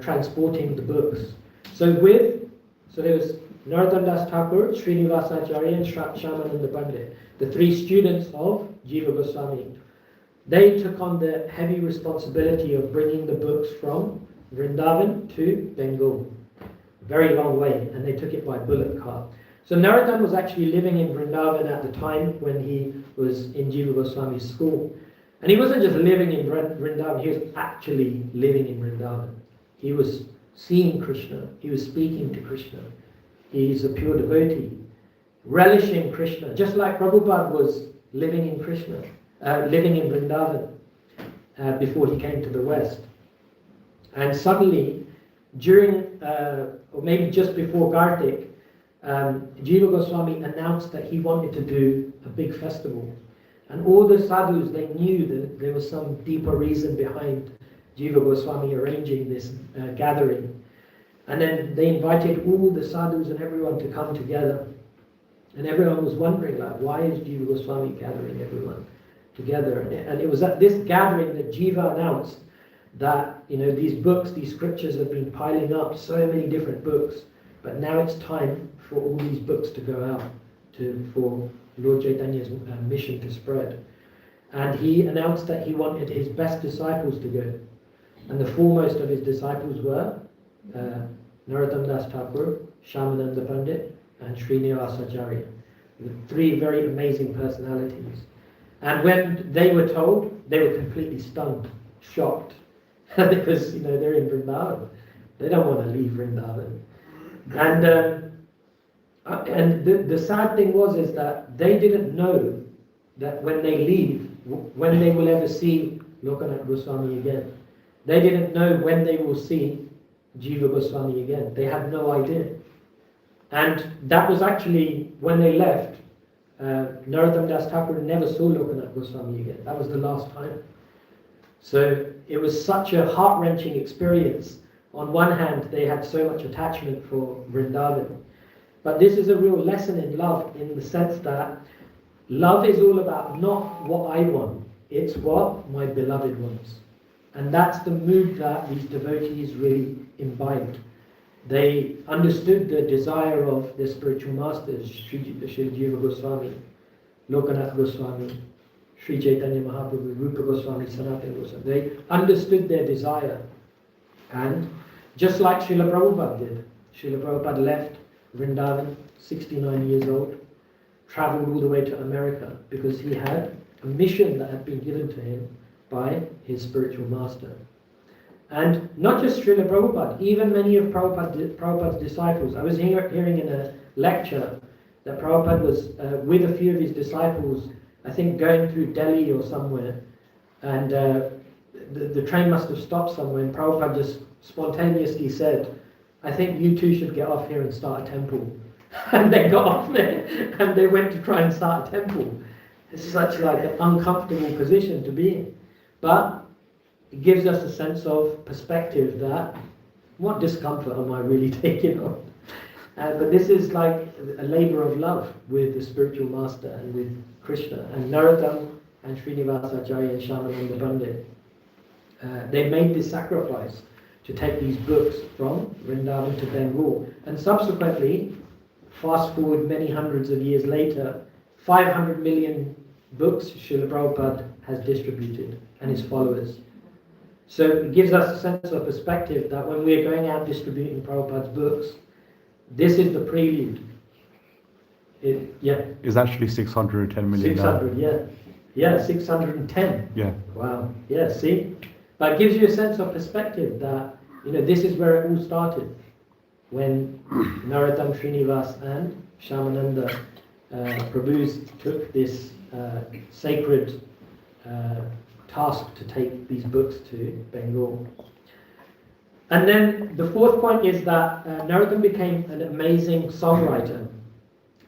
transporting the books. So there was Narottam Das Thakur, Srinivasacharya and Shyamananda Pandit, the three students of Jiva Goswami. They took on the heavy responsibility of bringing the books from Vrindavan to Bengal. Very long way, and they took it by bullock cart. So Narottam was actually living in Vrindavan at the time when he was in Jiva Goswami's school. And he wasn't just living in Vrindavan, he was actually living in Vrindavan. He was seeing Krishna, he was speaking to Krishna. He's a pure devotee, relishing Krishna, just like Prabhupada was living in living in Vrindavan before he came to the West. And suddenly, during, or maybe just before Kartik, Jiva Goswami announced that he wanted to do a big festival. And all the sadhus, they knew that there was some deeper reason behind Jiva Goswami arranging this gathering. And then they invited all the sadhus and everyone to come together. And everyone was wondering, like, why is Jiva Goswami gathering everyone together? And it was at this gathering that Jiva announced that, you know, these books, these scriptures have been piling up, so many different books. But now it's time for all these books to go out for Lord Chaitanya's mission to spread. And he announced that he wanted his best disciples to go. And the foremost of his disciples were Narottam Das Thakur, Shyamananda Pandit, and Srinivasa Acharya. Three very amazing personalities. And when they were told, they were completely stunned, shocked, because, you know, they're in Vrindavan. They don't want to leave Vrindavan. And the sad thing is that they didn't know that when they leave, when they will ever see Lokanath Goswami again. They didn't know when they will see Jiva Goswami again. They had no idea. And that was actually, when they left, Narottam Das Thakur never saw Lokanath Goswami again. That was the last time. So it was such a heart-wrenching experience. On one hand, they had so much attachment for Vrindavan. But this is a real lesson in love, in the sense that love is all about not what I want, it's what my beloved wants. And that's the mood that these devotees really imbibed. They understood the desire of their spiritual masters, Sri Jiva Goswami, Lokanath Goswami, Sri Chaitanya Mahaprabhu, Rupa Goswami, Sanatana Goswami. They understood their desire. And just like Srila Prabhupada did, Srila Prabhupada left Vrindavan, 69 years old, travelled all the way to America because he had a mission that had been given to him by his spiritual master. And not just Srila Prabhupada, even many of Prabhupada's disciples. I was hearing in a lecture that Prabhupada was with a few of his disciples, I think going through Delhi or somewhere, and the train must have stopped somewhere, and Prabhupada just spontaneously said, I think you two should get off here and start a temple. And they got off there and they went to try and start a temple. It's such like an uncomfortable position to be in. But it gives us a sense of perspective that what discomfort am I really taking on? But this is like a labor of love with the spiritual master and with Krishna. And Narottam and Srinivasa Acharya and Shyamananda Pandit, they made this sacrifice to take these books from Vrindavan to Bengal. And subsequently, fast forward many hundreds of years later, 500 million books Srila Prabhupada has distributed and his followers. So it gives us a sense of perspective that when we're going out distributing Prabhupada's books, this is the prelude. It's actually 610 million 600, now. yeah. Yeah, 610. Yeah. Wow. Yeah, see? But it gives you a sense of perspective that, you know, this is where it all started. When Narottam, Srinivas and Shyamananda Prabhus took this sacred task to take these books to Bengal. And then the fourth point is that Narottam became an amazing songwriter.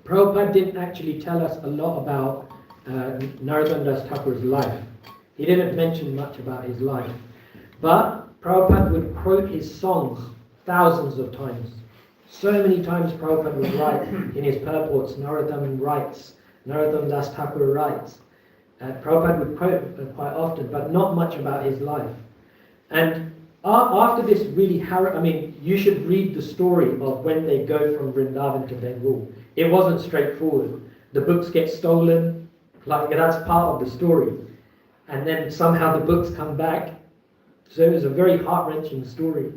Prabhupada didn't actually tell us a lot about Narottam Das Thakur's life. He didn't mention much about his life. But Prabhupada would quote his songs thousands of times. So many times Prabhupada would write in his purports, Narottam writes, Narottam Das Thakur writes. Prabhupada would quote quite often, but not much about his life. And after this really you should read the story of when they go from Vrindavan to Bengal. It wasn't straightforward. The books get stolen, like that's part of the story. And then somehow the books come back. So it was a very heart-wrenching story.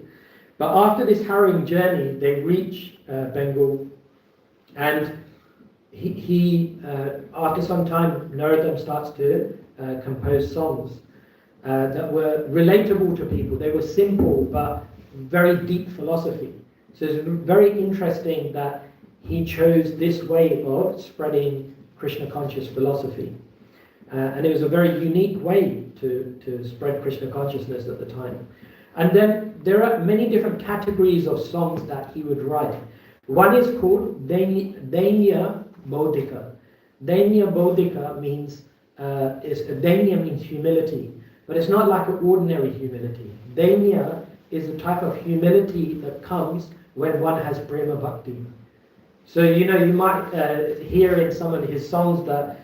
But after this harrowing journey, they reach Bengal, and he after some time, Narottam starts to compose songs that were relatable to people. They were simple, but very deep philosophy. So it's very interesting that he chose this way of spreading Krishna conscious philosophy. And it was a very unique way to spread Krishna consciousness at the time. And then there are many different categories of songs that he would write. One is called Dainya Bodhika. Dainya Bodhika means Dainya means humility, but it's not like an ordinary humility. Dainya is a type of humility that comes when one has prema bhakti. So you might hear in some of his songs that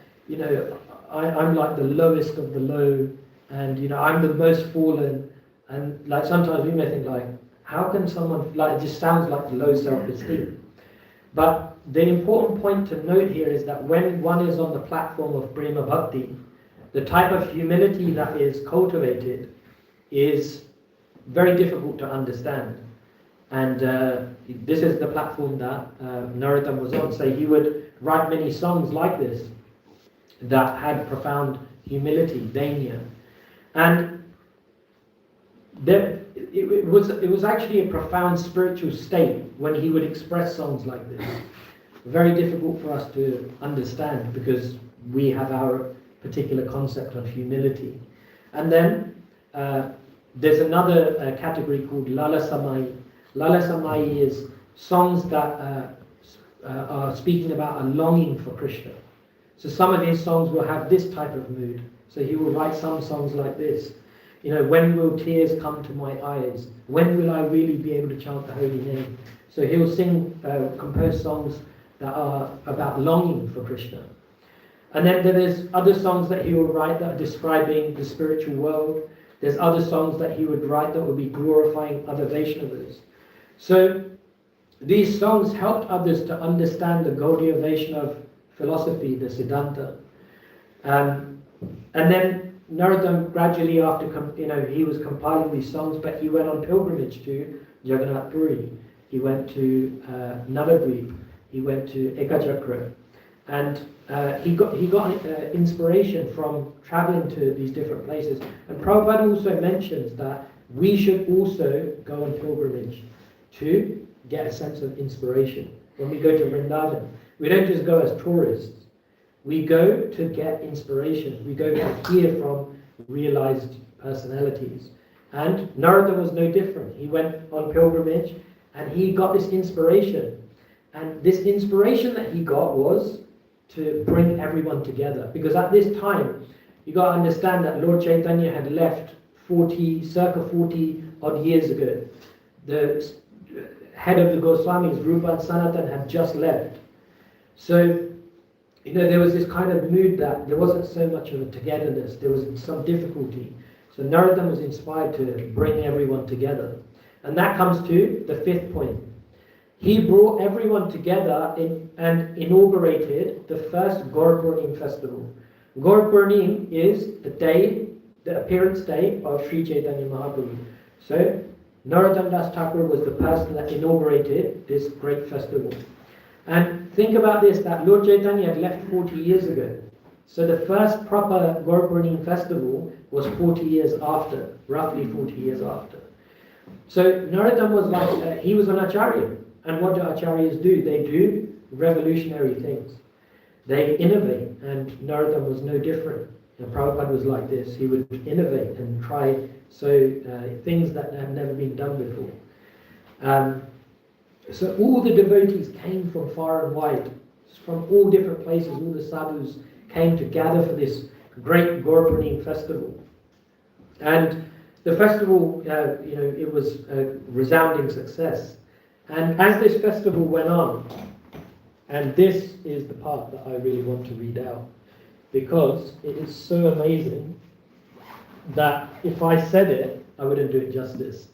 I'm like the lowest of the low, and I'm the most fallen, and like sometimes we may think like, how can someone, like, it just sounds like low self-esteem. But the important point to note here is that when one is on the platform of prema bhakti, the type of humility that is cultivated is very difficult to understand. And this is the platform that Narottam was on. So he would write many songs like this that had profound humility, dainya. And it was actually a profound spiritual state when he would express songs like this. Very difficult for us to understand because we have our particular concept of humility. And then there's another category called Lala Samai. Lala Samai is songs that are speaking about a longing for Krishna. So some of his songs will have this type of mood. So he will write some songs like this. When will tears come to my eyes? When will I really be able to chant the holy name? So he'll compose songs that are about longing for Krishna. And then there's other songs that he will write that are describing the spiritual world. There's other songs that he would write that would be glorifying other Vaishnavas. So these songs helped others to understand the Gaudiya Vaishnava philosophy, the Siddhanta. And then Narottam gradually after, he was compiling these songs, but he went on pilgrimage to Jagannath Puri. He went to Navadvip. He went to Ekachakra. And he got inspiration from traveling to these different places. And Prabhupada also mentions that we should also go on pilgrimage to get a sense of inspiration. When we go to Vrindavan, we don't just go as tourists. We go to get inspiration. We go to hear from realized personalities. And Narada was no different. He went on pilgrimage and he got this inspiration. And this inspiration that he got was to bring everyone together. Because at this time, you got to understand that Lord Chaitanya had left circa 40 odd years ago. The head of the Goswamis, Rupa and Sanatan, had just left. So, there was this kind of mood that there wasn't so much of a togetherness, there was some difficulty. So Narottam was inspired to bring everyone together. And that comes to the fifth point. He brought everyone together and inaugurated the first Gaur Purnim festival. Gaur Purnim is the appearance day of Sri Chaitanya Mahaprabhu. So Narottam Das Thakur was the person that inaugurated this great festival. And think about this, that Lord Chaitanya had left 40 years ago. So the first proper Gaur Purnim festival was 40 years after, roughly 40 years after. So Narottam was like, he was an acharya. And what do acharyas do? They do revolutionary things. They innovate, and Narottam was no different. Prabhupada was like this. He would innovate and try things that had never been done before. So all the devotees came from far and wide, from all different places. All the sadhus came to gather for this great Gaur Purnim festival. And the festival, it was a resounding success. And as this festival went on, and this is the part that I really want to read out, because it is so amazing that if I said it, I wouldn't do it justice.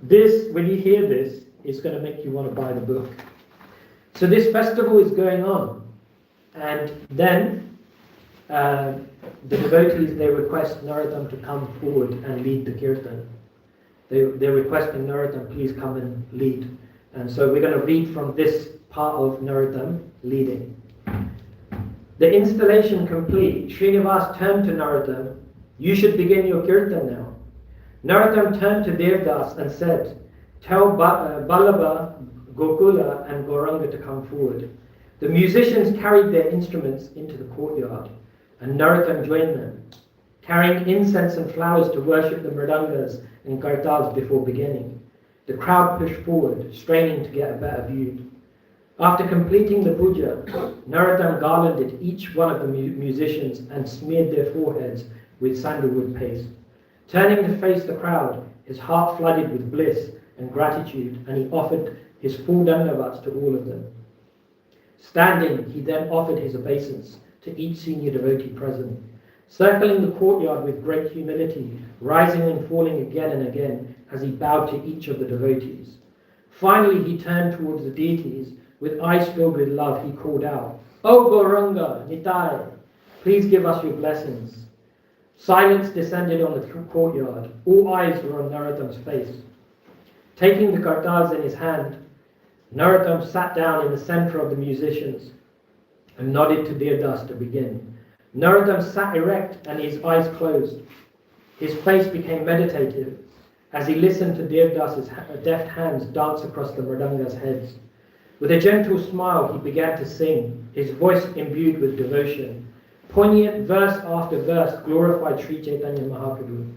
This, when you hear this, it's going to make you want to buy the book. So this festival is going on, and then the devotees, they request Narottam to come forward and lead the kirtan. They're requesting Narottam, please come and lead. And so we're going to read from this part of Narottam leading. The installation complete, Srinivas turned to Narottam, you should begin your kirtan now. Narottam turned to Devdas and said, tell Ballabha, Gokula and Gauranga to come forward. The musicians carried their instruments into the courtyard, and Narottam joined them. Carrying incense and flowers to worship the mridangas and kartals before beginning. The crowd pushed forward, straining to get a better view. After completing the puja, Narottam garlanded each one of the musicians and smeared their foreheads with sandalwood paste. Turning to face the crowd, his heart flooded with bliss and gratitude, and he offered his full dandavats to all of them. Standing, he then offered his obeisance to each senior devotee present. Circling the courtyard with great humility, rising and falling again and again as he bowed to each of the devotees. Finally, he turned towards the deities. With eyes filled with love, he called out, "O Gauranga, Nitai, please give us your blessings." Silence descended on the courtyard. All eyes were on Narottam's face. Taking the kartals in his hand, Narottam sat down in the center of the musicians and nodded to Devdas to begin. Narottam sat erect and his eyes closed. His face became meditative as he listened to Devdas's deft hands dance across the mridanga's heads. With a gentle smile, he began to sing, his voice imbued with devotion. Poignant verse after verse glorified Sri Chaitanya Mahaprabhu.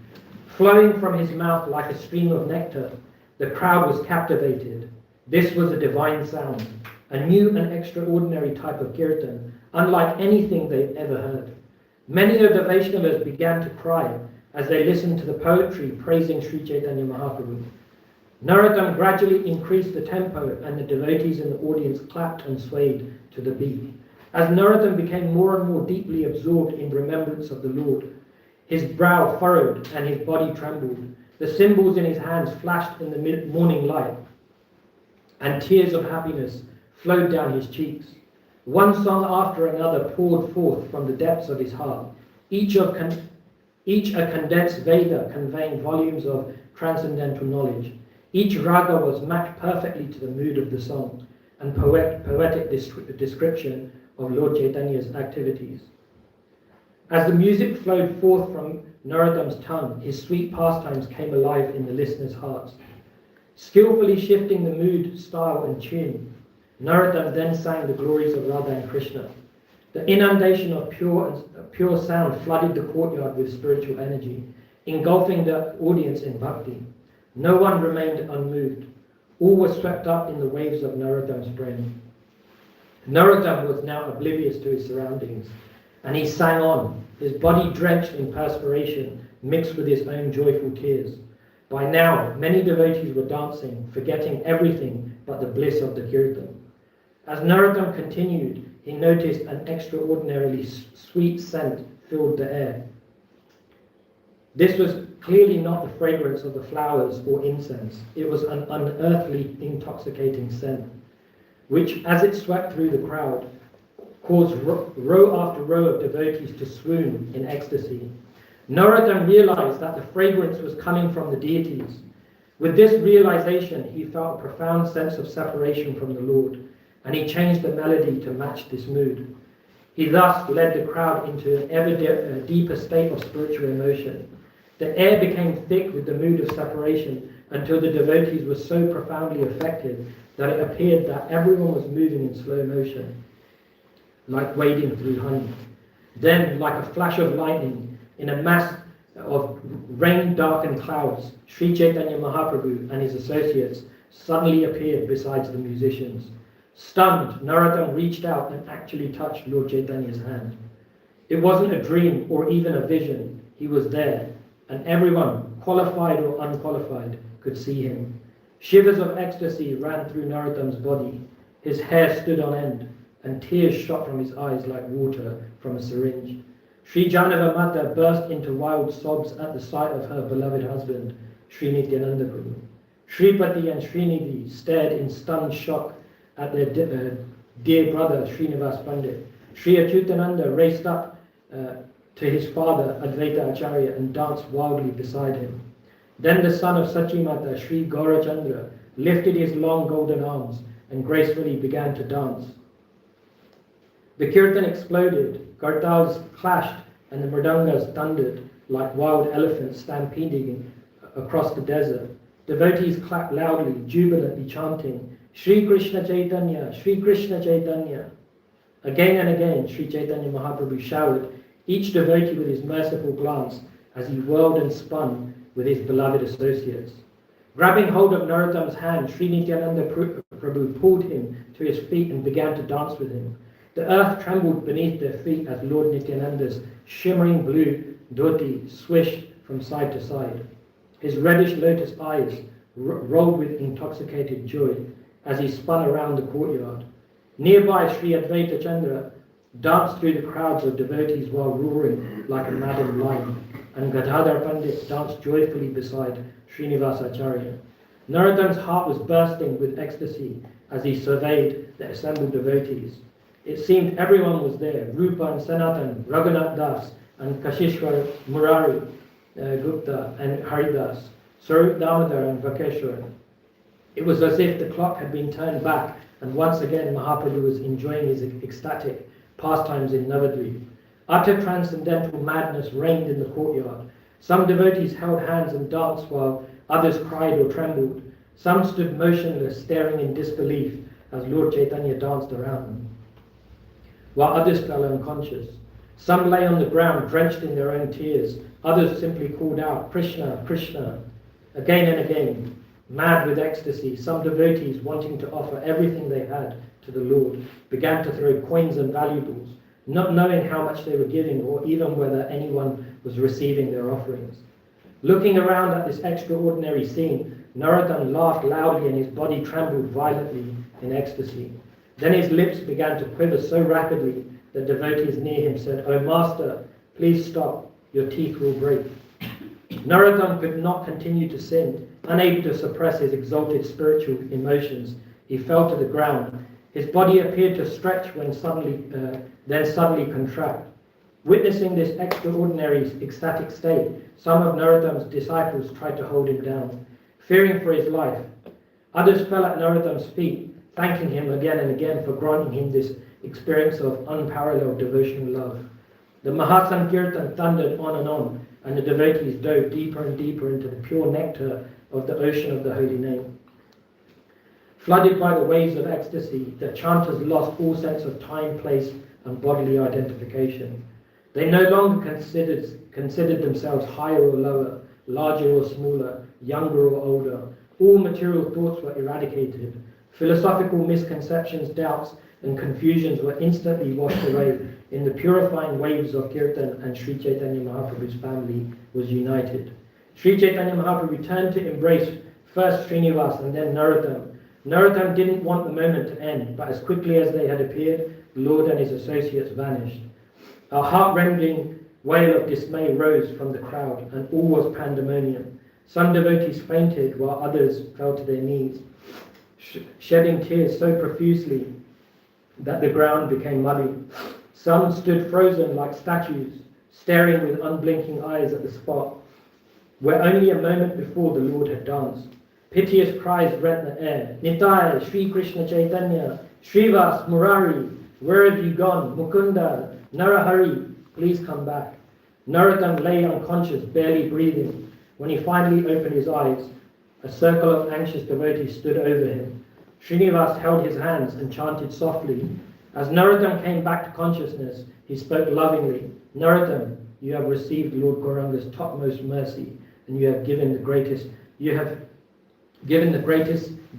Flowing from his mouth like a stream of nectar, the crowd was captivated. This was a divine sound, a new and extraordinary type of kirtan, unlike anything they'd ever heard. Many of the Vaishnavas began to cry as they listened to the poetry praising Sri Chaitanya Mahaprabhu. Narottam gradually increased the tempo and the devotees in the audience clapped and swayed to the beat. As Narottam became more and more deeply absorbed in remembrance of the Lord, his brow furrowed and his body trembled. The cymbals in his hands flashed in the mid-morning light, and tears of happiness flowed down his cheeks. One song after another poured forth from the depths of his heart, each a condensed Veda conveying volumes of transcendental knowledge. Each raga was matched perfectly to the mood of the song and poetic description of Lord Chaitanya's activities. As the music flowed forth from Narottam's tongue, his sweet pastimes came alive in the listeners' hearts. Skillfully shifting the mood, style and tune, Narottam then sang the glories of Radha and Krishna. The inundation of pure sound flooded the courtyard with spiritual energy, engulfing the audience in bhakti. No one remained unmoved. All were swept up in the waves of Narottam's brain. Narottam was now oblivious to his surroundings, and he sang on, his body drenched in perspiration mixed with his own joyful tears. By now, many devotees were dancing, forgetting everything but the bliss of the kirtan. As Narottam continued, he noticed an extraordinarily sweet scent filled the air. This was clearly not the fragrance of the flowers or incense. It was an unearthly, intoxicating scent, which, as it swept through the crowd, caused row after row of devotees to swoon in ecstasy. Narottam realized that the fragrance was coming from the deities. With this realization, he felt a profound sense of separation from the Lord, and he changed the melody to match this mood. He thus led the crowd into an ever deeper state of spiritual emotion. The air became thick with the mood of separation until the devotees were so profoundly affected that it appeared that everyone was moving in slow motion, like wading through honey. Then, like a flash of lightning, in a mass of rain-darkened clouds, Sri Chaitanya Mahaprabhu and his associates suddenly appeared beside the musicians. Stunned, Narottam reached out and actually touched Lord Chaitanya's hand. It wasn't a dream or even a vision. He was there, and everyone, qualified or unqualified, could see him. Shivers of ecstasy ran through Narottam's body. His hair stood on end, and tears shot from his eyes like water from a syringe. Sri Janava Mata burst into wild sobs at the sight of her beloved husband, Sri Nityananda Prabhu. Sripati and Srinidhi stared in stunned shock at their dear brother, Srinivas Pandit. Sri Achyutananda raced up to his father, Advaita Acharya, and danced wildly beside him. Then the son of Sachimata, Sri Gaurachandra, lifted his long golden arms and gracefully began to dance. The kirtan exploded, kartals clashed, and the mridangas thundered like wild elephants stampeding across the desert. Devotees clapped loudly, jubilantly chanting, Shri Krishna Chaitanya, Shri Krishna Chaitanya. Again and again, Sri Chaitanya Mahaprabhu showered each devotee with his merciful glance as he whirled and spun, with his beloved associates. Grabbing hold of Narottam's hand, Sri Nityananda Prabhu pulled him to his feet and began to dance with him. The earth trembled beneath their feet as Lord Nityananda's shimmering blue dhoti swished from side to side. His reddish lotus eyes rolled with intoxicated joy as he spun around the courtyard. Nearby, Sri Advaita Chandra danced through the crowds of devotees while roaring like a maddened lion, and Gadadhar Pandit danced joyfully beside Srinivasa Acharya. Narottam's heart was bursting with ecstasy as he surveyed the assembled devotees. It seemed everyone was there, Rupa and Sanatan, Raghunath Das and Kashishwar Murari Gupta and Haridas, Sarup Damodar and Vakeshwar. It was as if the clock had been turned back and once again Mahaprabhu was enjoying his ecstatic pastimes in Navadvip. Utter transcendental madness reigned in the courtyard. Some devotees held hands and danced while others cried or trembled. Some stood motionless, staring in disbelief as Lord Chaitanya danced around them, while others fell unconscious. Some lay on the ground, drenched in their own tears. Others simply called out, Krishna, Krishna, again and again. Mad with ecstasy, some devotees, wanting to offer everything they had to the Lord, began to throw coins and valuables, not knowing how much they were giving or even whether anyone was receiving their offerings. Looking around at this extraordinary scene, Narottam laughed loudly and his body trembled violently in ecstasy. Then his lips began to quiver so rapidly that devotees near him said, "O Master, please stop, your teeth will break." Narottam could not continue to sing. Unable to suppress his exalted spiritual emotions, he fell to the ground. His body appeared to stretch when then suddenly contract. Witnessing this extraordinary ecstatic state, some of Narottam's disciples tried to hold him down, fearing for his life. Others fell at Narottam's feet, thanking him again and again for granting him this experience of unparalleled devotional love. The Mahasankirtan thundered on, and the devotees dove deeper and deeper into the pure nectar of the ocean of the holy name. Flooded by the waves of ecstasy, the chanters lost all sense of time, place, and bodily identification. They no longer considered themselves higher or lower, larger or smaller, younger or older. All material thoughts were eradicated. Philosophical misconceptions, doubts, and confusions were instantly washed away in the purifying waves of Kirtan, and Sri Chaitanya Mahaprabhu's family was united. Sri Chaitanya Mahaprabhu turned to embrace first Srinivas and then Narottam. Narottam didn't want the moment to end, but as quickly as they had appeared, the Lord and his associates vanished. A heart-rending wail of dismay rose from the crowd, and all was pandemonium. Some devotees fainted, while others fell to their knees, shedding tears so profusely that the ground became muddy. Some stood frozen like statues, staring with unblinking eyes at the spot where only a moment before the Lord had danced. Piteous cries rent the air. Nitai, Sri Krishna Chaitanya, Srivas, Murari, where have you gone? Mukunda, Narahari, please come back. Narottam lay unconscious, barely breathing. When he finally opened his eyes, a circle of anxious devotees stood over him. Srinivas held his hands and chanted softly. As Narottam came back to consciousness, he spoke lovingly. Narottam, you have received Lord Gauranga's topmost mercy, and you have given the greatest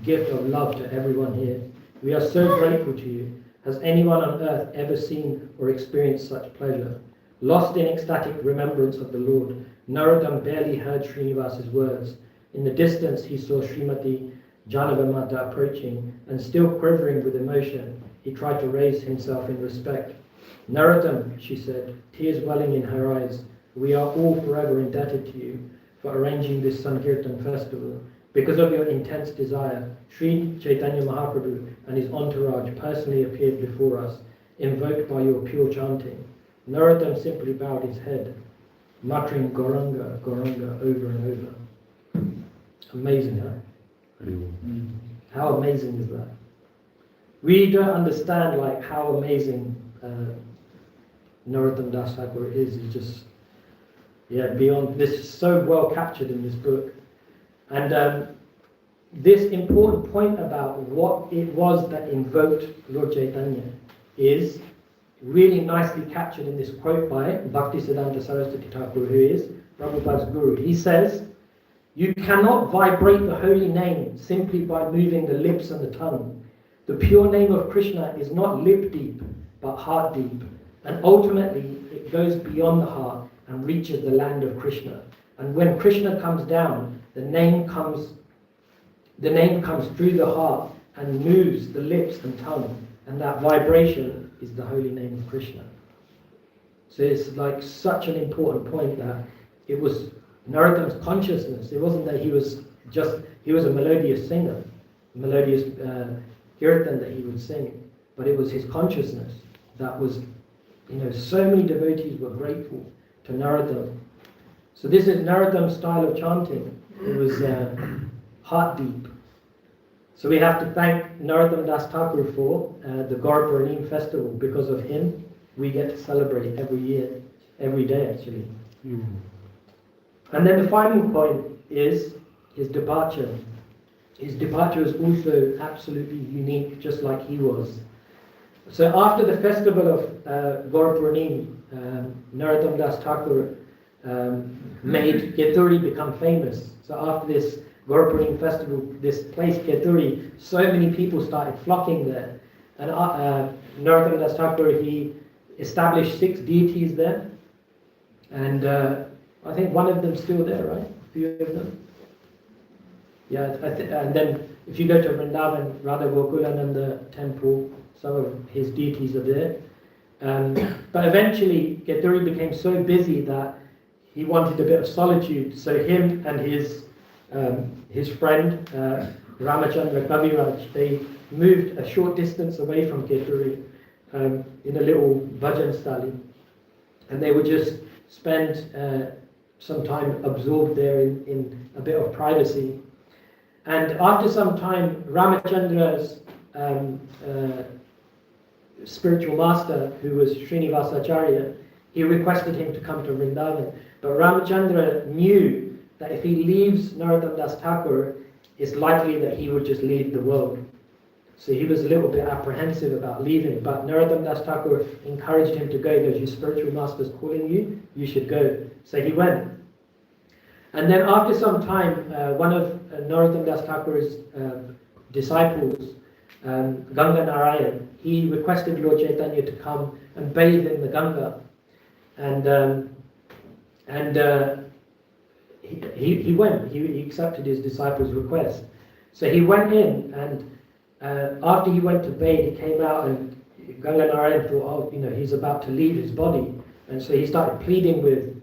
gift of love to everyone here. We are so grateful to you. Has anyone on earth ever seen or experienced such pleasure? Lost in ecstatic remembrance of the Lord, Narottam barely heard Srinivas's words. In the distance, he saw Srimati Janavamata approaching, and still quivering with emotion, he tried to raise himself in respect. Narottam, she said, tears welling in her eyes, we are all forever indebted to you for arranging this Sankirtan festival. Because of your intense desire, Sri Chaitanya Mahaprabhu and his entourage personally appeared before us, invoked by your pure chanting. Narottam simply bowed his head, muttering Gauranga, Gauranga over and over. Amazing, huh? How amazing is that? We don't understand how amazing Narottam Das Thakur is. He's just, beyond this, is so well captured in this book. And this important point about what it was that invoked Lord Chaitanya is really nicely captured in this quote by Bhaktisiddhanta Saraswati Thakur, who is Prabhupada's guru. He says, You cannot vibrate the holy name simply by moving the lips and the tongue. The pure name of Krishna is not lip deep, but heart deep. And ultimately, it goes beyond the heart and reaches the land of Krishna. And when Krishna comes down, the name comes through the heart and moves the lips and tongue. And that vibration is the holy name of Krishna. So it's like such an important point that it was Narottam's consciousness. It wasn't that he was a melodious singer, melodious kirtan that he would sing, but it was his consciousness that was, so many devotees were grateful to Narottam. So this is Narottam's style of chanting. It was heart deep. So we have to thank Narottam Das Thakur for the Gaur Purnima festival. Because of him, we get to celebrate every year, every day actually. And then the final point is his departure. His departure is also absolutely unique, just like he was. So after the festival of Gaur Purnima, Narottam Das Thakur made Keturi become famous. So after this Gaur Purnima festival, this place Keturi, so many people started flocking there. And Narottam Das Thakur, he established 6 deities there. And I think one of them's still there, right? A few of them. Yeah, and then if you go to Vrindavan, Radha Gokulananda temple, some of his deities are there. But eventually, Keturi became so busy that he wanted a bit of solitude. So him and his friend, Ramachandra Kaviraj, they moved a short distance away from Keturi in a little bhajan stali. And they would just spend some time absorbed there in a bit of privacy. And after some time, Ramachandra's spiritual master, who was Srinivasacharya, he requested him to come to Vrindavan. But Ramachandra knew that if he leaves Narottam Das Thakur, it's likely that he would just leave the world. So he was a little bit apprehensive about leaving. But Narottam Das Thakur encouraged him to go. He goes, your spiritual master's calling you, you should go. So he went. And then after some time, one of Narottam Das Thakur's disciples, Ganga Narayan, he requested Lord Chaitanya to come and bathe in the Ganga. And he went. He accepted his disciple's request. So he went in, and after he went to bathe, he came out, and Ganga Narayan thought, he's about to leave his body. And so he started pleading with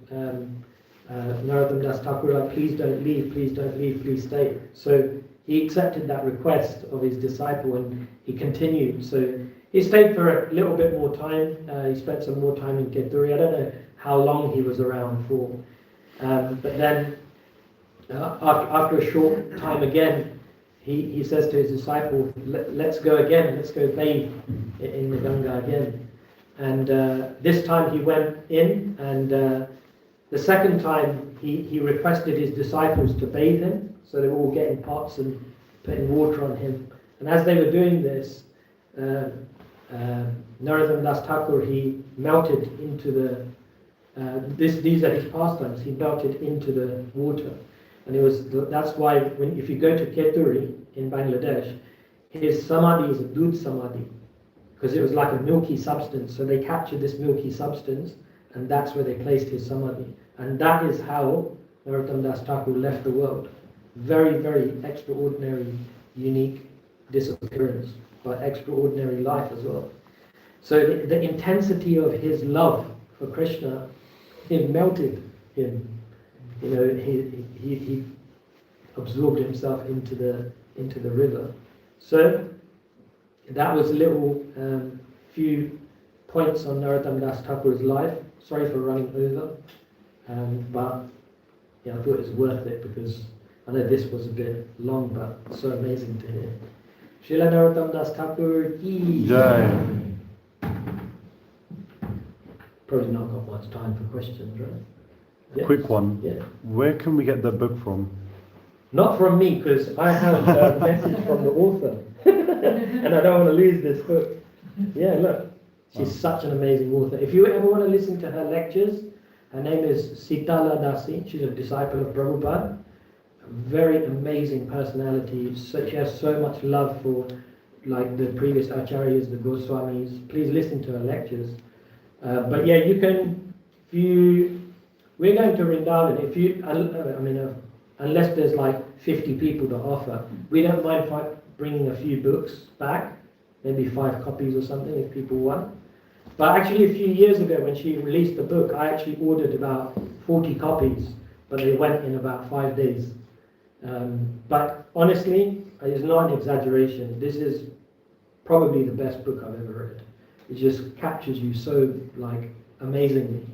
Narottam Das Thakur, like, please don't leave, please stay. So he accepted that request of his disciple, and he continued. So he stayed for a little bit more time. He spent some more time in Keturi. I don't know how long he was around for. But then after a short time again, he says to his disciple, let's go again, let's go bathe in the Ganga again. And this time he went in, and the second time he requested his disciples to bathe him. So they were all getting pots and putting water on him. And as they were doing this, Narottam Das Thakur, he melted into the these are his pastimes. He melted into the water, and that's why if you go to Keturi in Bangladesh, his samadhi is a dudh samadhi, because it was like a milky substance. So they captured this milky substance, and that's where they placed his samadhi. And that is how Narottam Das Thakur left the world. Very, very extraordinary, unique disappearance, but extraordinary life as well. So the intensity of his love for Krishna, it melted him. He absorbed himself into the river. So that was a little few points on Narottam Das Thakur's life. Sorry for running over, but I thought it was worth it, because I know this was a bit long, but so amazing to hear. Srila Narottam Das Thakur ki Jai. Probably not got much time for questions, right? Yes. Quick one. Yeah. Where can we get the book from? Not from me, because I have a message from the author. And I don't want to lose this book. Yeah, look. She's such an amazing author. If you ever want to listen to her lectures, her name is Sitala Dasi. She's a disciple of Prabhupada. a very amazing personality. So she has so much love for like the previous acharyas, the Goswamis. Please listen to her lectures. But yeah, you can, we're going to Vrindavan. Unless there's like 50 people to offer, we don't mind bringing a few books back, maybe 5 copies or something if people want. But actually a few years ago when she released the book, I actually ordered about 40 copies, but they went in about 5 days. But honestly, it's not an exaggeration. This is probably the best book I've ever read. It just captures you so like amazingly.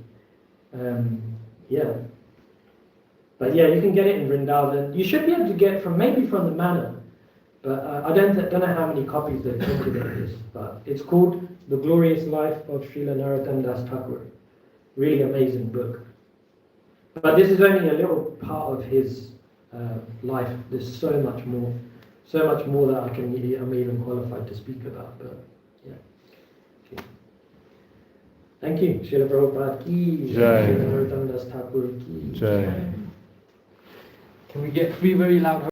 Yeah. But yeah, you can get it in Vrindavan. You should be able to get maybe from the manor. But I don't know how many copies they've printed of this. But it's called The Glorious Life of Srila Narottam Das Thakur. Really amazing book. But this is only a little part of his life. There's so much more that I'm even qualified to speak about. But yeah. Okay. Thank you. Srila Prabhupada ki Jai. Srila Narottam Das Thakur ki Jai. Can we get 3 very loud